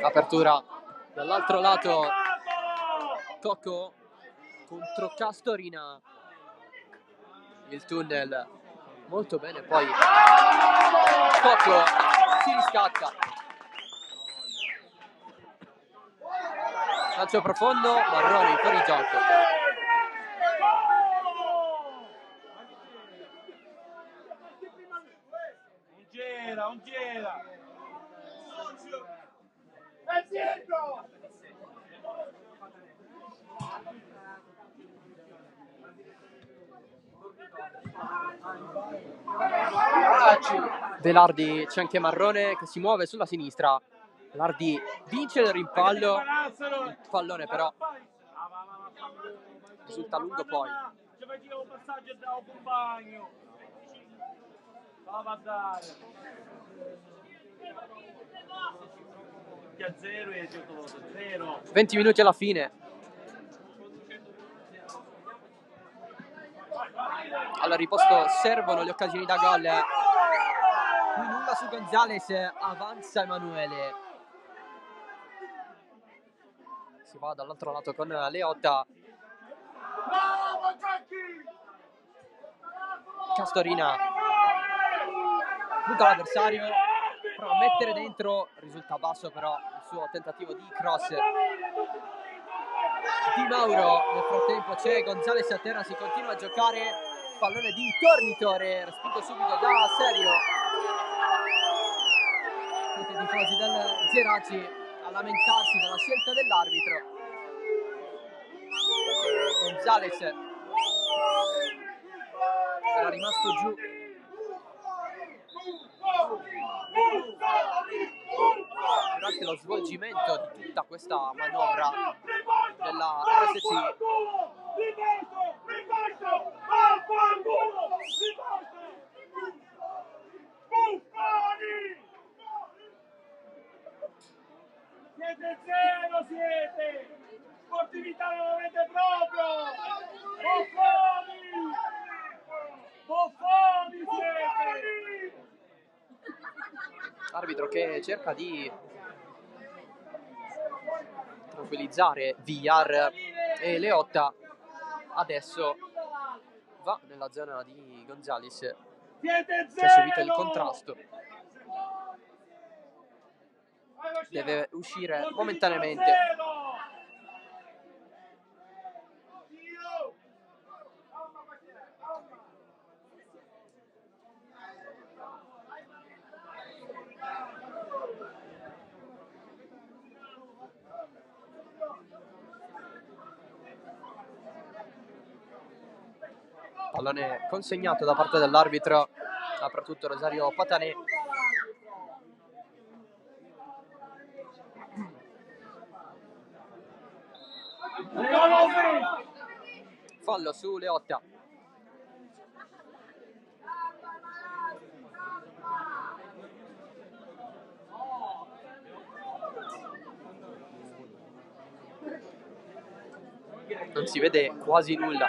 Apertura dall'altro lato. Coco contro Castorina. Il tunnel molto bene, poi Coco si riscatta. Lancio profondo, Marroni fuori gioco. Un gira. Velardi, c'è anche Marrone che si muove sulla sinistra. Velardi vince il rimpallo. Il pallone però risulta lungo poi. Ci faceva un passaggio da un compagno. Va a dare. 0 e 0. 20 minuti alla fine. Al riposto servono le occasioni da gol. Qui nulla su Gonzalez, avanza Emanuele. Si va dall'altro lato con Leotta. Castorina punta l'avversario, prova a mettere dentro, risulta basso però il suo tentativo di cross. Di Mauro. Nel frattempo c'è Gonzalez a terra, si continua a giocare. Pallone di Tornitore, respinto subito da Serio. Tutti i tifosi del Geraci a lamentarsi della scelta dell'arbitro, perché Gonzalez era rimasto giù. Durante lo svolgimento di tutta questa manovra della RSC. Siete zero, siete! Sportività non avete proprio! Boffoni! Boffoni siete! Arbitro che cerca di tranquillizzare Villar e Leotta. Adesso va nella zona di Gonzalez, che ha subito il contrasto. Deve uscire momentaneamente. Pallone consegnato da parte dell'arbitro, soprattutto Rosario Patanè. Fallo su Leotta. Non si vede quasi nulla.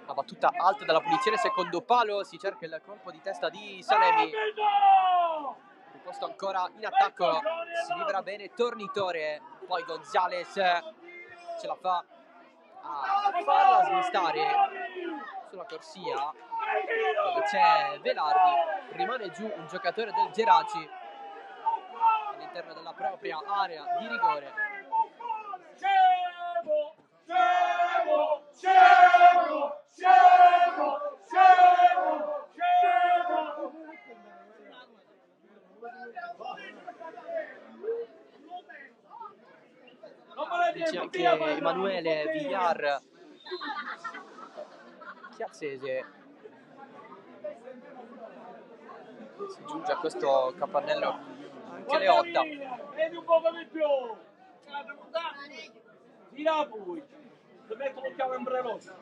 La battuta alta dalla punizione, secondo palo, si cerca il colpo di testa di Salemi. Riposto ancora in attacco, si libera bene Tornitore, poi Gonzalez ce la fa a farla smistare sulla corsia dove c'è Velardi. Rimane giù un giocatore del Geraci all'interno della propria area di rigore. Dice anche Emanuele Villar. Chiazzese si giunge a questo capannello anche Leotta. Vedi un po' di più. Tira poi. Ti metto lo chiamo in breloso.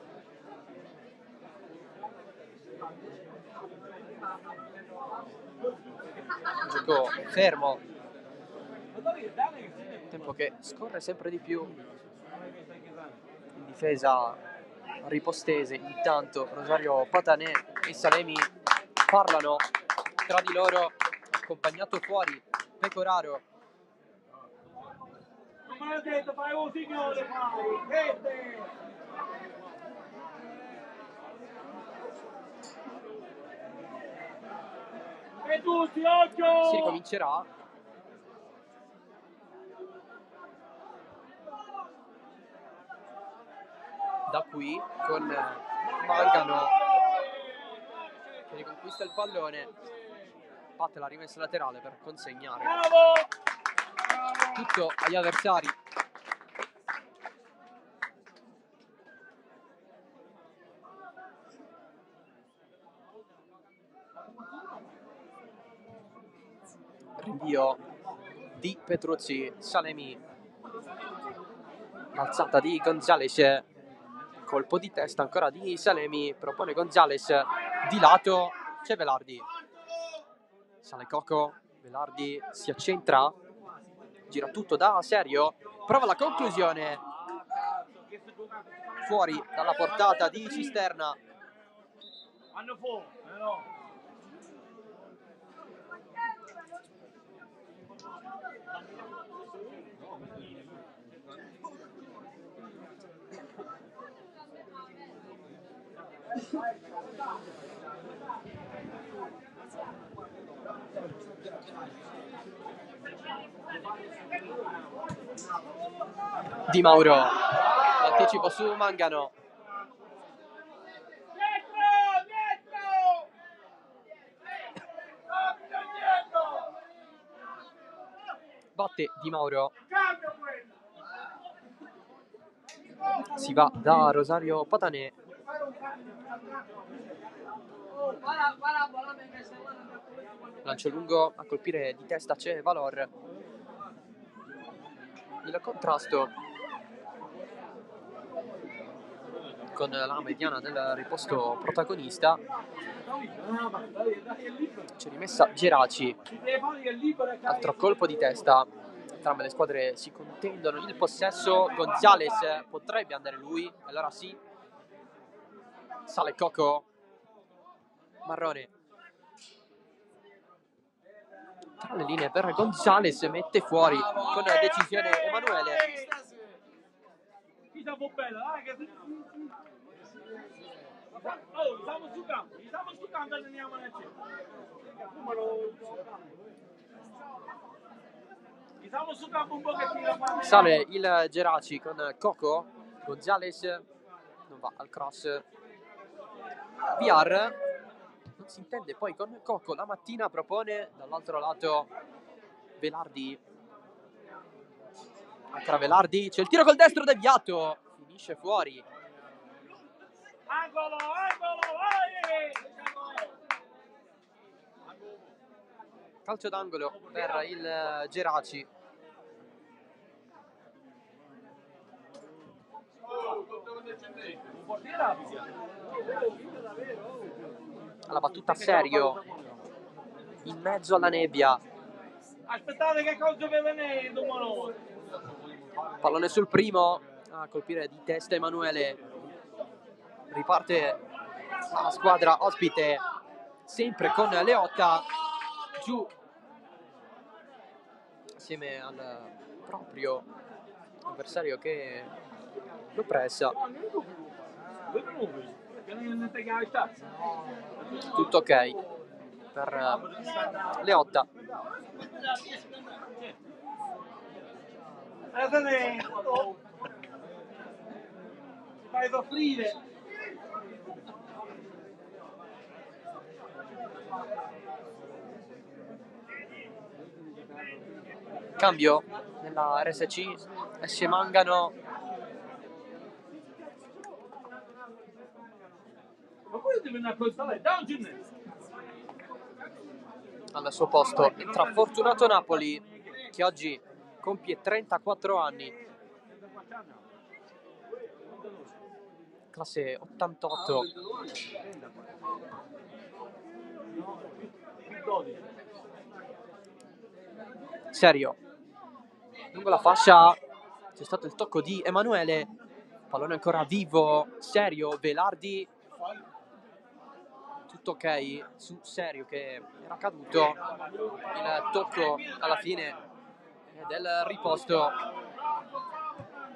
Gioco fermo. Tempo che scorre sempre di più. In difesa ripostese. Intanto Rosario Patanè e Salemi parlano tra di loro, accompagnato fuori Pecoraro. Non me l'ha detto, fai un signore, fai. Vede. E tutti, occhio! Si ricomincerà. Da qui con Mangano che riconquista il pallone. Pat la rimessa laterale per consegnare tutto agli avversari. Rinvio di Petruzzi, Salemi, l'alzata di Gonzalez, colpo di testa ancora di Salemi, propone Gonzalez di lato, c'è Velardi, sale Coco, Velardi si accentra, gira tutto da Serio, prova la conclusione, fuori dalla portata di Cisterna. Hanno fuoco, no. Di Mauro, anticipo su Mangano. Batte Di Mauro. Si va da Rosario Patanè. Lancio lungo, a colpire di testa c'è Valor. Il contrasto con la mediana del riposto protagonista. C'è rimessa Geraci. Altro colpo di testa. Entrambe le squadre si contendono il possesso. Gonzales potrebbe andare lui, allora sì. Sale Coco. Marrone tra le linee per Gonzales, mette fuori con decisione Emanuele. Sale il Geraci con Coco. Gonzales non va al cross. VR non si intende poi con Coco. La mattina propone dall'altro lato Velardi. Ancora Velardi, c'è il tiro col destro deviato, finisce fuori. Angolo, Calcio d'angolo per il Geraci. Alla battuta Serio in mezzo alla nebbia. Aspettate che cosa ve ne domano. Pallone sul primo, a colpire di testa Emanuele. Riparte la squadra ospite, sempre con Leotta giù assieme al proprio avversario che lo pressa. Tutto ok per Leotta. Fai soffrire. Cambio nella RSC, esce Mangano. Ma poi devi andare a costare, Al suo posto entra Fortunato Napoli, che oggi compie 34 anni. Classe 88. Serio. Lungo la fascia c'è stato il tocco di Emanuele. Pallone ancora vivo. Serio, Velardi. Tutto ok su Serio che era caduto. Il tocco alla fine del riposto.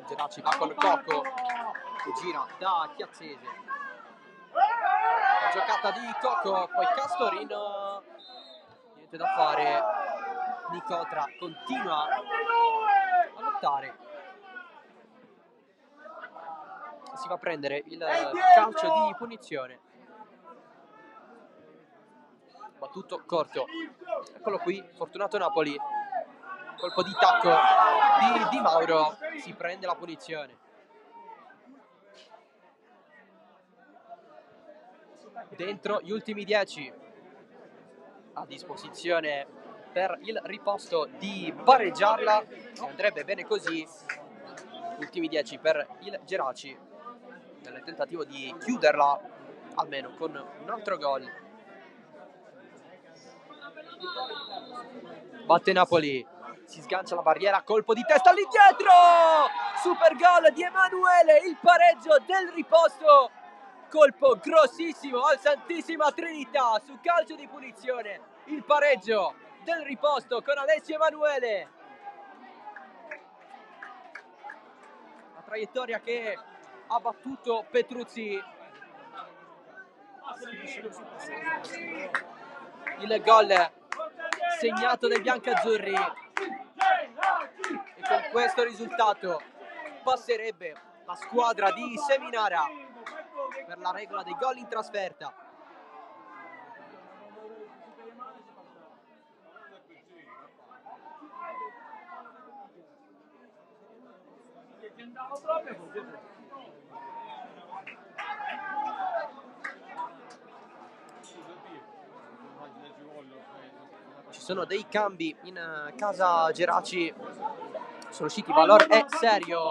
Geraci va con Coco che gira da Chiazzese. La giocata di Coco, poi Castorino. Niente da fare. Nicotra continua a lottare. Si va a prendere il calcio di punizione. Battuto corto. Eccolo qui, Fortunato Napoli. Colpo di tacco di Di Mauro. Si prende la punizione. Dentro gli ultimi 10 a disposizione per il riposto di pareggiarla, e andrebbe bene così. Ultimi 10 per il Geraci nel tentativo di chiuderla almeno con un altro gol. Batte Napoli, si sgancia la barriera, colpo di testa all'indietro, super gol di Emanuele, il pareggio del riposto. Colpo grossissimo al Santissima Trinità su calcio di punizione, il pareggio del riposto con Alessio Emanuele. La traiettoria che ha battuto Petruzzi. Il gol segnato dai biancazzurri, e con questo risultato passerebbe la squadra di Seminara per la regola dei gol in trasferta. Ci sono dei cambi in casa Geraci, sono usciti Valor e Serio.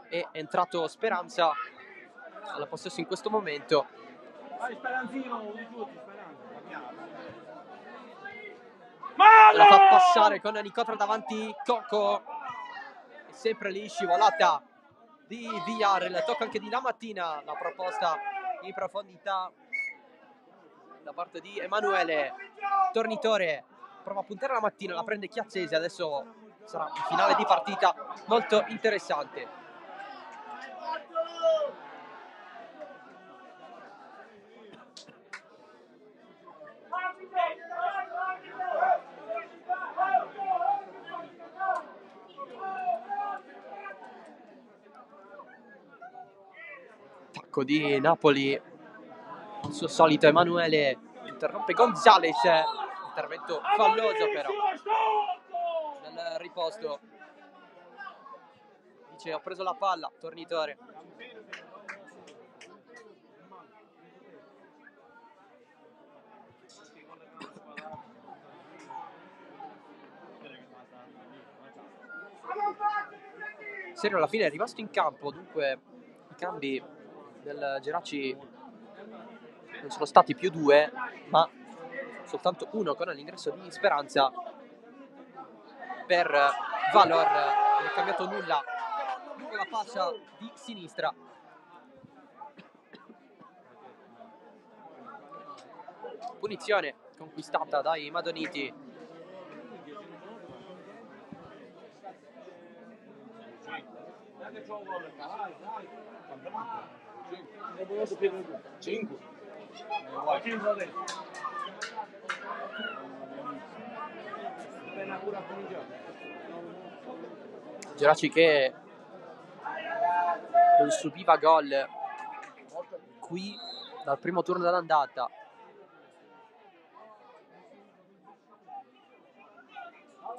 È entrato Speranza alla possesso in questo momento. La fa passare con Nicotra davanti Coco, è sempre lì scivolata di Villar, il tocco anche di Lamattina, la proposta in profondità da parte di Emanuele. Tornitore prova a puntare la mattina, la prende Chiazzesi, adesso sarà un finale di partita molto interessante. Attacco di Napoli, il suo solito Emanuele interrompe Gonzales, intervento falloso però nel riposto. Dice: ho preso la palla, Tornitore. Serio alla fine è rimasto in campo, dunque i cambi del Geraci non sono stati più 2, ma soltanto 1 con l'ingresso di Speranza. Per Valor non è cambiato nulla con la fascia di sinistra. Punizione conquistata dai Madoniti. Geraci che non subiva gol qui dal primo turno dell'andata.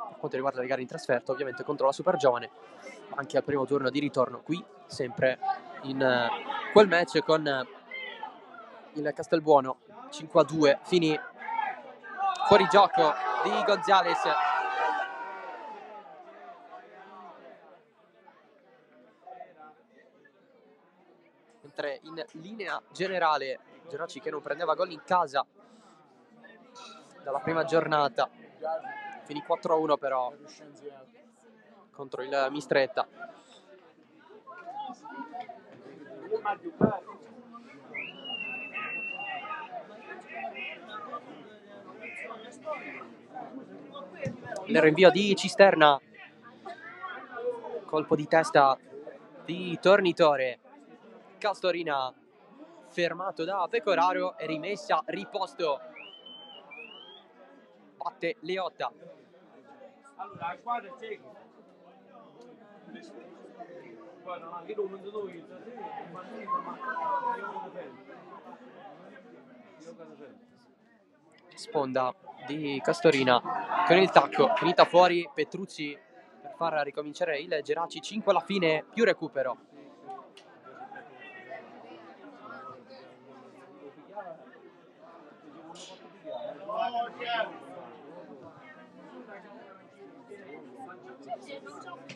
Per quanto riguarda le gare in trasferta, ovviamente contro la Super Giovane, ma anche al primo turno di ritorno qui, sempre in quel match con il Castelbuono. 5-2 finì, fuori gioco di Gonzales. Mentre in linea generale Geraci che non prendeva gol in casa dalla prima giornata, finì 4-1 però contro il Mistretta. Il rinvio di Cisterna, colpo di testa di Tornitore. Castorina fermato da Pecoraro e rimessa, riposto, batte Leotta. Allora la squadra è cieca. Sponda di Castorina con il tacco, finita fuori Petruzzi per far ricominciare il Geraci. 5 alla fine, più recupero.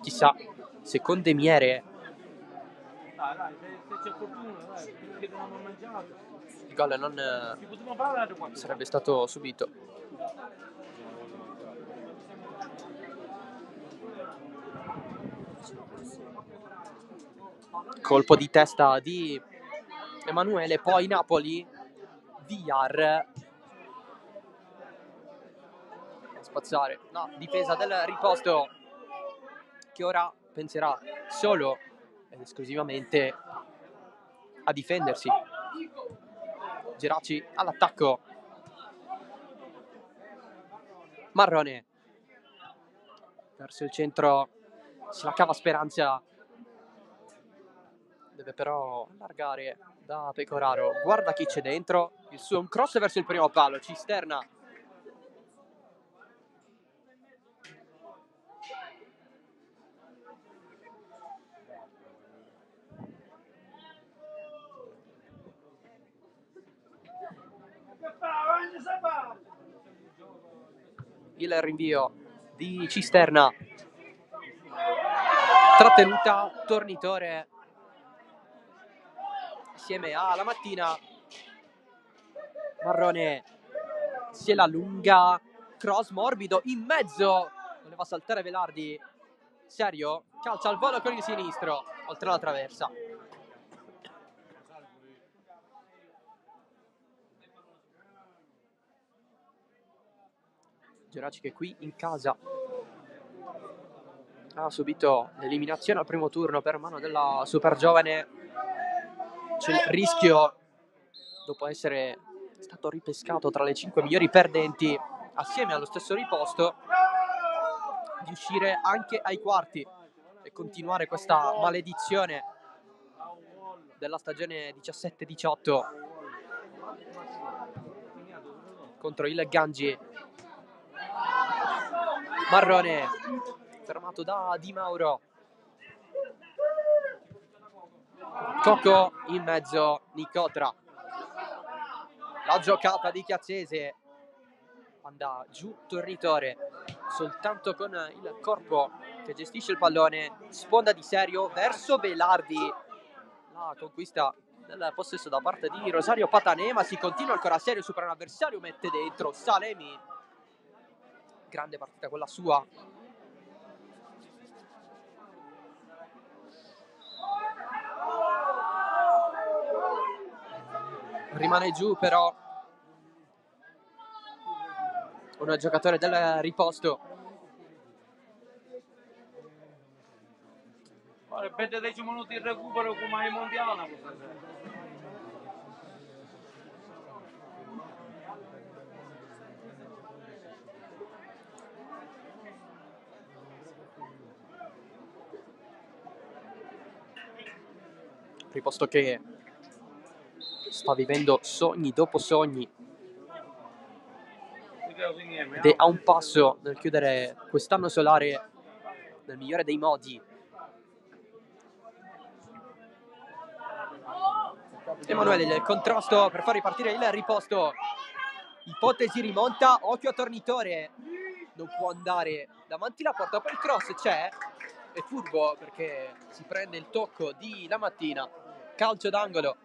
Chissà se con Demiere se c'è fortuna, perché non abbiamo mangiato. il gol non sarebbe stato subito. Colpo di testa di Emanuele, poi Napoli, Villar, spazzare la difesa del riposto. che ora penserà solo ed esclusivamente a difendersi. Geraci all'attacco. Marrone verso il centro, se la cava Speranza, deve però allargare da Pecoraro. Guarda chi c'è dentro, il suo un cross verso il primo palo. Cisterna il rinvio di Cisterna, trattenuta Tornitore insieme alla Mattina. Marrone se la lunga, cross morbido in mezzo, voleva saltare Velardi. Serio, calcia al volo con il sinistro oltre la traversa. Geraci che qui in casa ha subito l'eliminazione al primo turno per mano della super giovane. C'è il rischio, dopo essere stato ripescato tra le 5 migliori perdenti assieme allo stesso riposto, di uscire anche ai quarti e continuare questa maledizione della stagione 17-18 contro il Gangi. Marrone fermato da Di Mauro. Coco in mezzo, Nicotra. La giocata di Chiazzese, manda giù Tornitore soltanto con il corpo che gestisce il pallone, sponda di Serio verso Velardi. La conquista del possesso da parte di Rosario Patanema, si continua ancora. Serio supera un avversario, mette dentro Salemi. Grande partita quella sua. Rimane giù però un giocatore del riposto. Ora, 20 minuti di recupero come ai mondiali. Riposto che sta vivendo sogni dopo sogni ed è a un passo nel chiudere quest'anno solare nel migliore dei modi. Emanuele, il contrasto per far ripartire il riposto. Ipotesi rimonta, occhio a Tornitore, non può andare davanti la porta, poi il cross c'è, è furbo perché si prende il tocco di La Mattina. Calcio d'angolo.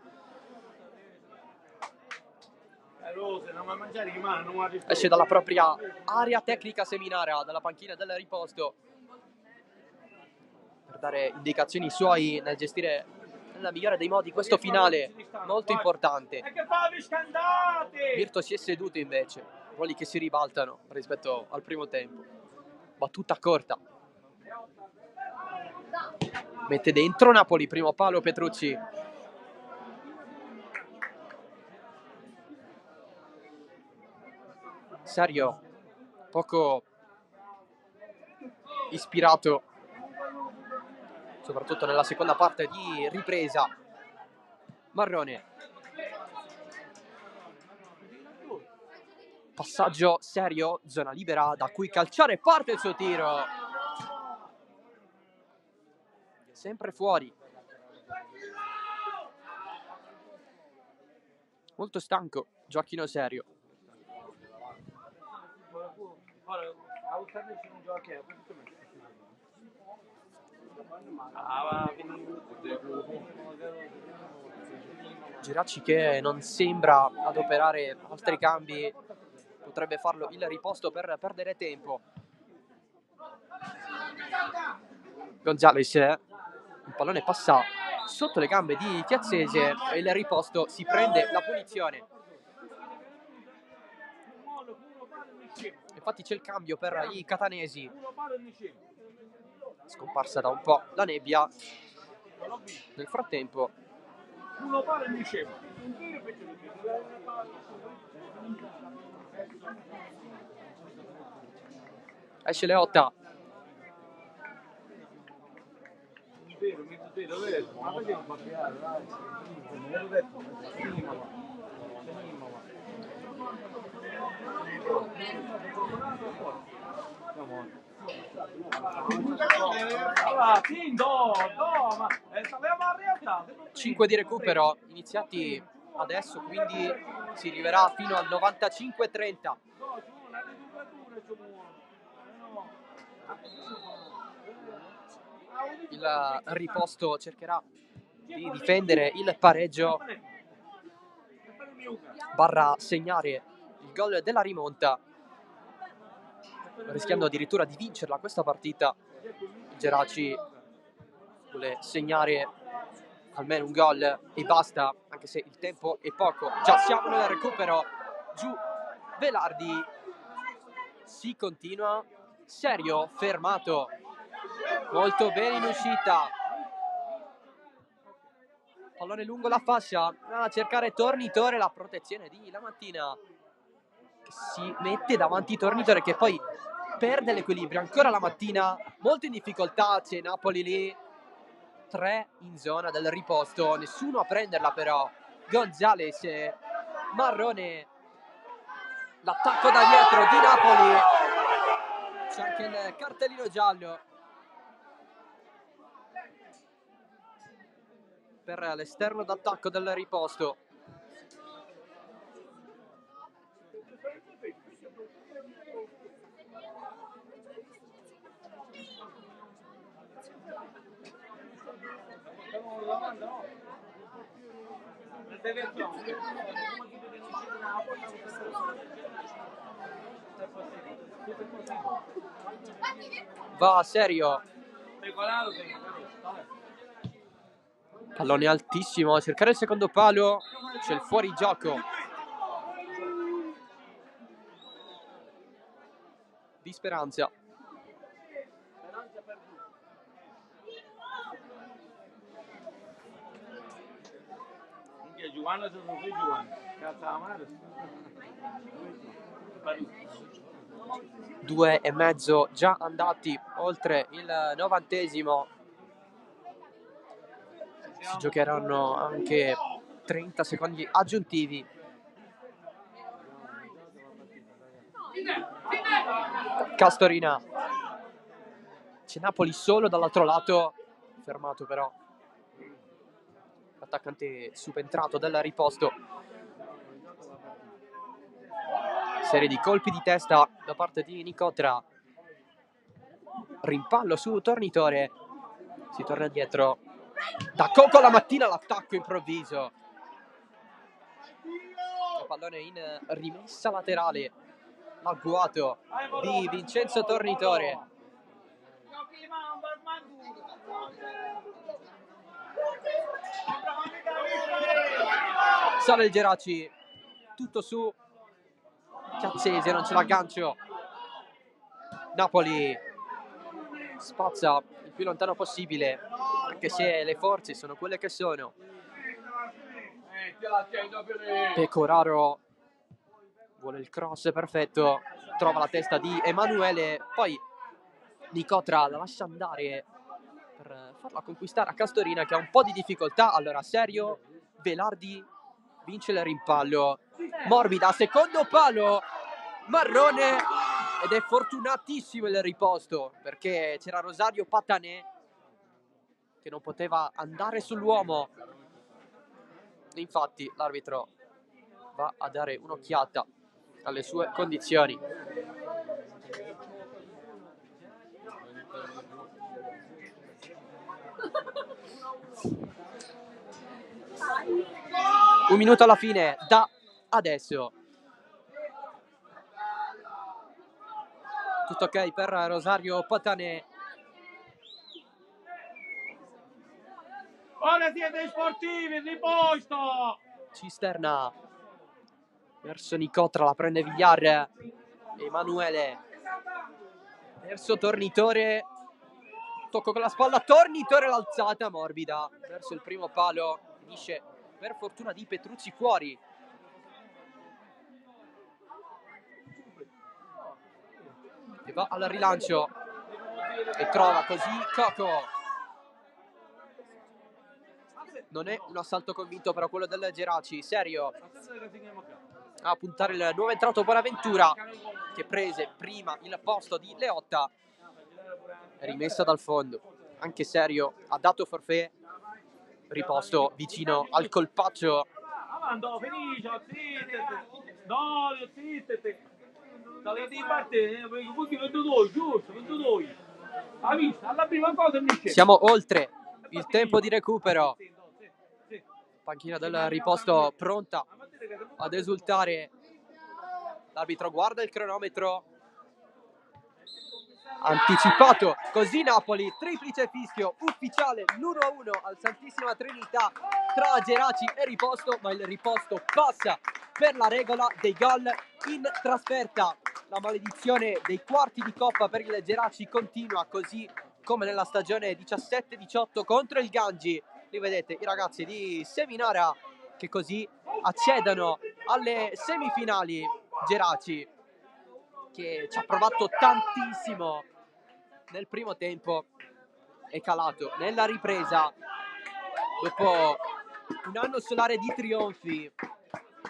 Esce dalla propria area tecnica Seminara, dalla panchina del riposto, per dare indicazioni suoi nel gestire nella migliore dei modi questo finale molto importante. Virto si è seduto invece, ruoli che si ribaltano rispetto al primo tempo. Battuta corta, mette dentro Napoli, primo palo Petrucci. Serio, poco ispirato, soprattutto nella seconda parte di ripresa. Marrone, passaggio Serio, zona libera da cui calciare, parte il suo tiro, sempre fuori. Molto stanco Gioacchino Serio. Geraci che non sembra adoperare altri cambi, potrebbe farlo il riposto per perdere tempo. Gonzales, il pallone passa sotto le gambe di Chiazzese e il riposto si prende la punizione. Infatti c'è il cambio per i catanesi. scomparsa da un po' la nebbia. Nel frattempo Uno pare mi diceva. esce Leotta, Ma vediamo babbiare, dai. Non l'ho detto, sì, no, ma sappiamo la realtà. 5 di recupero iniziati adesso, quindi si arriverà fino al 95-30. Il riposto cercherà di difendere il pareggio barra segnare il gol della rimonta, rischiando addirittura di vincerla questa partita. Il Geraci vuole segnare almeno un gol e basta, anche se il tempo è poco. Già siamo nel recupero, giù Velardi, si continua, Serio fermato molto bene in uscita, pallone lungo la fascia, a cercare Tornitore, la protezione di Lamattina che si mette davanti Tornitore che poi perde l'equilibrio. Ancora Lamattina molto in difficoltà, c'è Napoli lì, 3 in zona del riposto, nessuno a prenderla però. Gonzales, Marrone, l'attacco da dietro di Napoli, c'è anche il cartellino giallo per l'esterno d'attacco del riposto. Va Serio, pallone altissimo a cercare il secondo palo, c'è il fuorigioco di Speranza. Giovanna sono qui, Giovanna. Cazzo la madre. 2,5 già andati oltre il 90°. Si giocheranno anche 30 secondi aggiuntivi. Castorina, c'è Napoli solo dall'altro lato, fermato però l'attaccante subentrato dal riposto. Serie di colpi di testa da parte di Nicotra, rimpallo su Tornitore, si torna dietro da Coco Lamattina, l'attacco improvviso, pallone in rimessa laterale, l'agguato di Vincenzo Tornitore. Sale il Geraci, tutto su Chiazzese, non c'è l'aggancio. Napoli spazza il più lontano possibile, anche se le forze sono quelle che sono. Pecoraro vuole il cross perfetto, trova la testa di Emanuele, poi Nicotra la lascia andare per farla conquistare a Castorina che ha un po' di difficoltà. Allora Serio, Velardi vince il rimpallo, Morbida, secondo palo, Marrone, ed è fortunatissimo il riposto perché c'era Rosario Patanè che non poteva andare sull'uomo. Infatti l'arbitro va a dare un'occhiata alle sue condizioni. Un minuto alla fine da adesso. Tutto ok per Rosario Patanè. Ora siete sportivi, riposto! Cisterna verso Nicotra, la prende Villar. Emanuele verso Tornitore, tocco con la spalla, Tornitore, l'alzata morbida verso il primo palo, finisce per fortuna di Petruzzi fuori. E va al rilancio e trova così Coco. Non è un assalto convinto però quello del Geraci, Serio a puntare il nuovo entrato Bonaventura, che prese prima il posto di Leotta, rimessa dal fondo. Anche Serio ha dato forfait, riposto vicino al colpaccio. Siamo oltre il tempo di recupero. Panchina del riposto pronta ad esultare. L'arbitro guarda il cronometro. Anticipato così Napoli, triplice fischio ufficiale, l'1-1 al Santissima Trinità tra Geraci e riposto, ma il riposto passa per la regola dei gol in trasferta. La maledizione dei quarti di coppa per il Geraci continua, così come nella stagione 17-18 contro il Gangi. Li vedete i ragazzi di Seminara che così accedono alle semifinali. Geraci che ci ha provato tantissimo nel primo tempo, è calato nella ripresa dopo un anno solare di trionfi.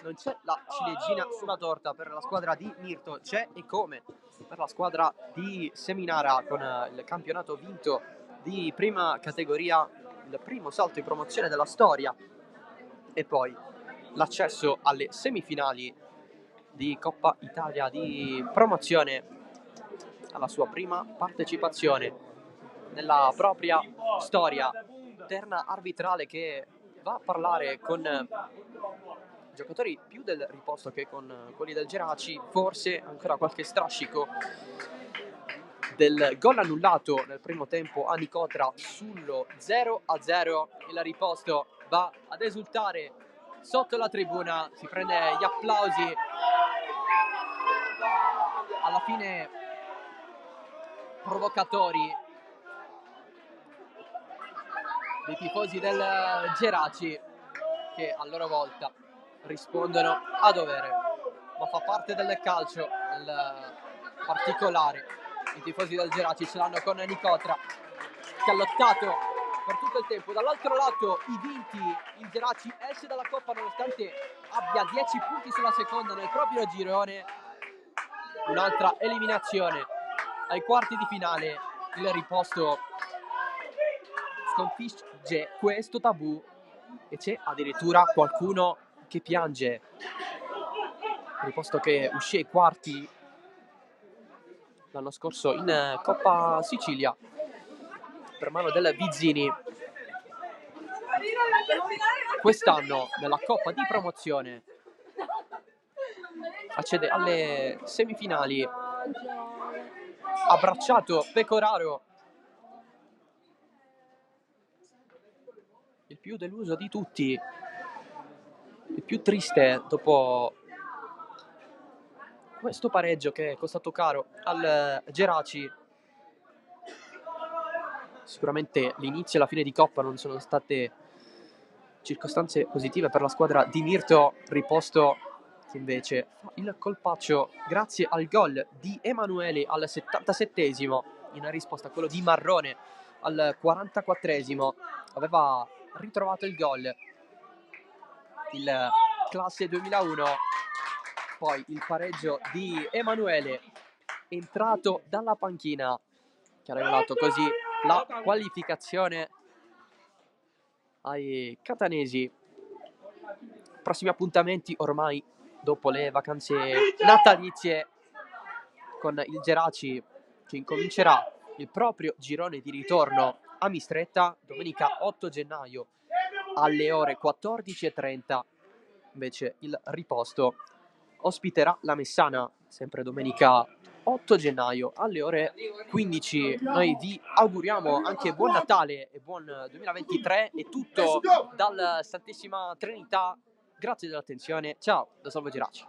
Non c'è la ciliegina sulla torta per la squadra di Mirto, c'è e come per la squadra di Seminara, con il campionato vinto di prima categoria, il primo salto in promozione della storia, e poi l'accesso alle semifinali di Coppa Italia di promozione, alla sua prima partecipazione nella propria storia. Terna arbitrale che va a parlare con giocatori più del riposto che con quelli del Geraci, forse ancora qualche strascico del gol annullato nel primo tempo a Nicotra sullo 0-0. Il riposto va ad esultare sotto la tribuna, si prende gli applausi. Alla fine provocatori dei tifosi del Geraci, che a loro volta rispondono a dovere, ma fa parte del calcio. Nel particolare i tifosi del Geraci ce l'hanno con Nicotra, che ha lottato per tutto il tempo. Dall'altro lato i vinti, il Geraci esce dalla Coppa nonostante abbia 10 punti sulla seconda nel proprio girone. Un'altra eliminazione ai quarti di finale. Il riposto sconfigge questo tabù e c'è addirittura qualcuno che piange. Il riposto che uscì ai quarti l'anno scorso in Coppa Sicilia per mano del Vizzini. Quest'anno nella Coppa di promozione accede alle semifinali, abbracciato Pecoraro, il più deluso di tutti, il più triste dopo questo pareggio che è costato caro al Geraci. Sicuramente l'inizio e la fine di Coppa non sono state circostanze positive per la squadra di Mirto, riposto che invece fa il colpaccio grazie al gol di Emanuele al 77esimo, in risposta a quello di Marrone al 44esimo. Aveva ritrovato il gol il classe 2001, poi il pareggio di Emanuele, entrato dalla panchina, che ha regalato così la qualificazione ai catanesi. Prossimi appuntamenti ormai dopo le vacanze natalizie, con il Geraci che incomincerà il proprio girone di ritorno a Mistretta domenica 8 gennaio alle ore 14:30. Invece il riposto ospiterà la Messana sempre domenica 8 gennaio alle ore 15. Noi vi auguriamo anche buon Natale e buon 2023. È tutto dal Santissima Trinità. Grazie dell'attenzione. Ciao da Salvo Geraci.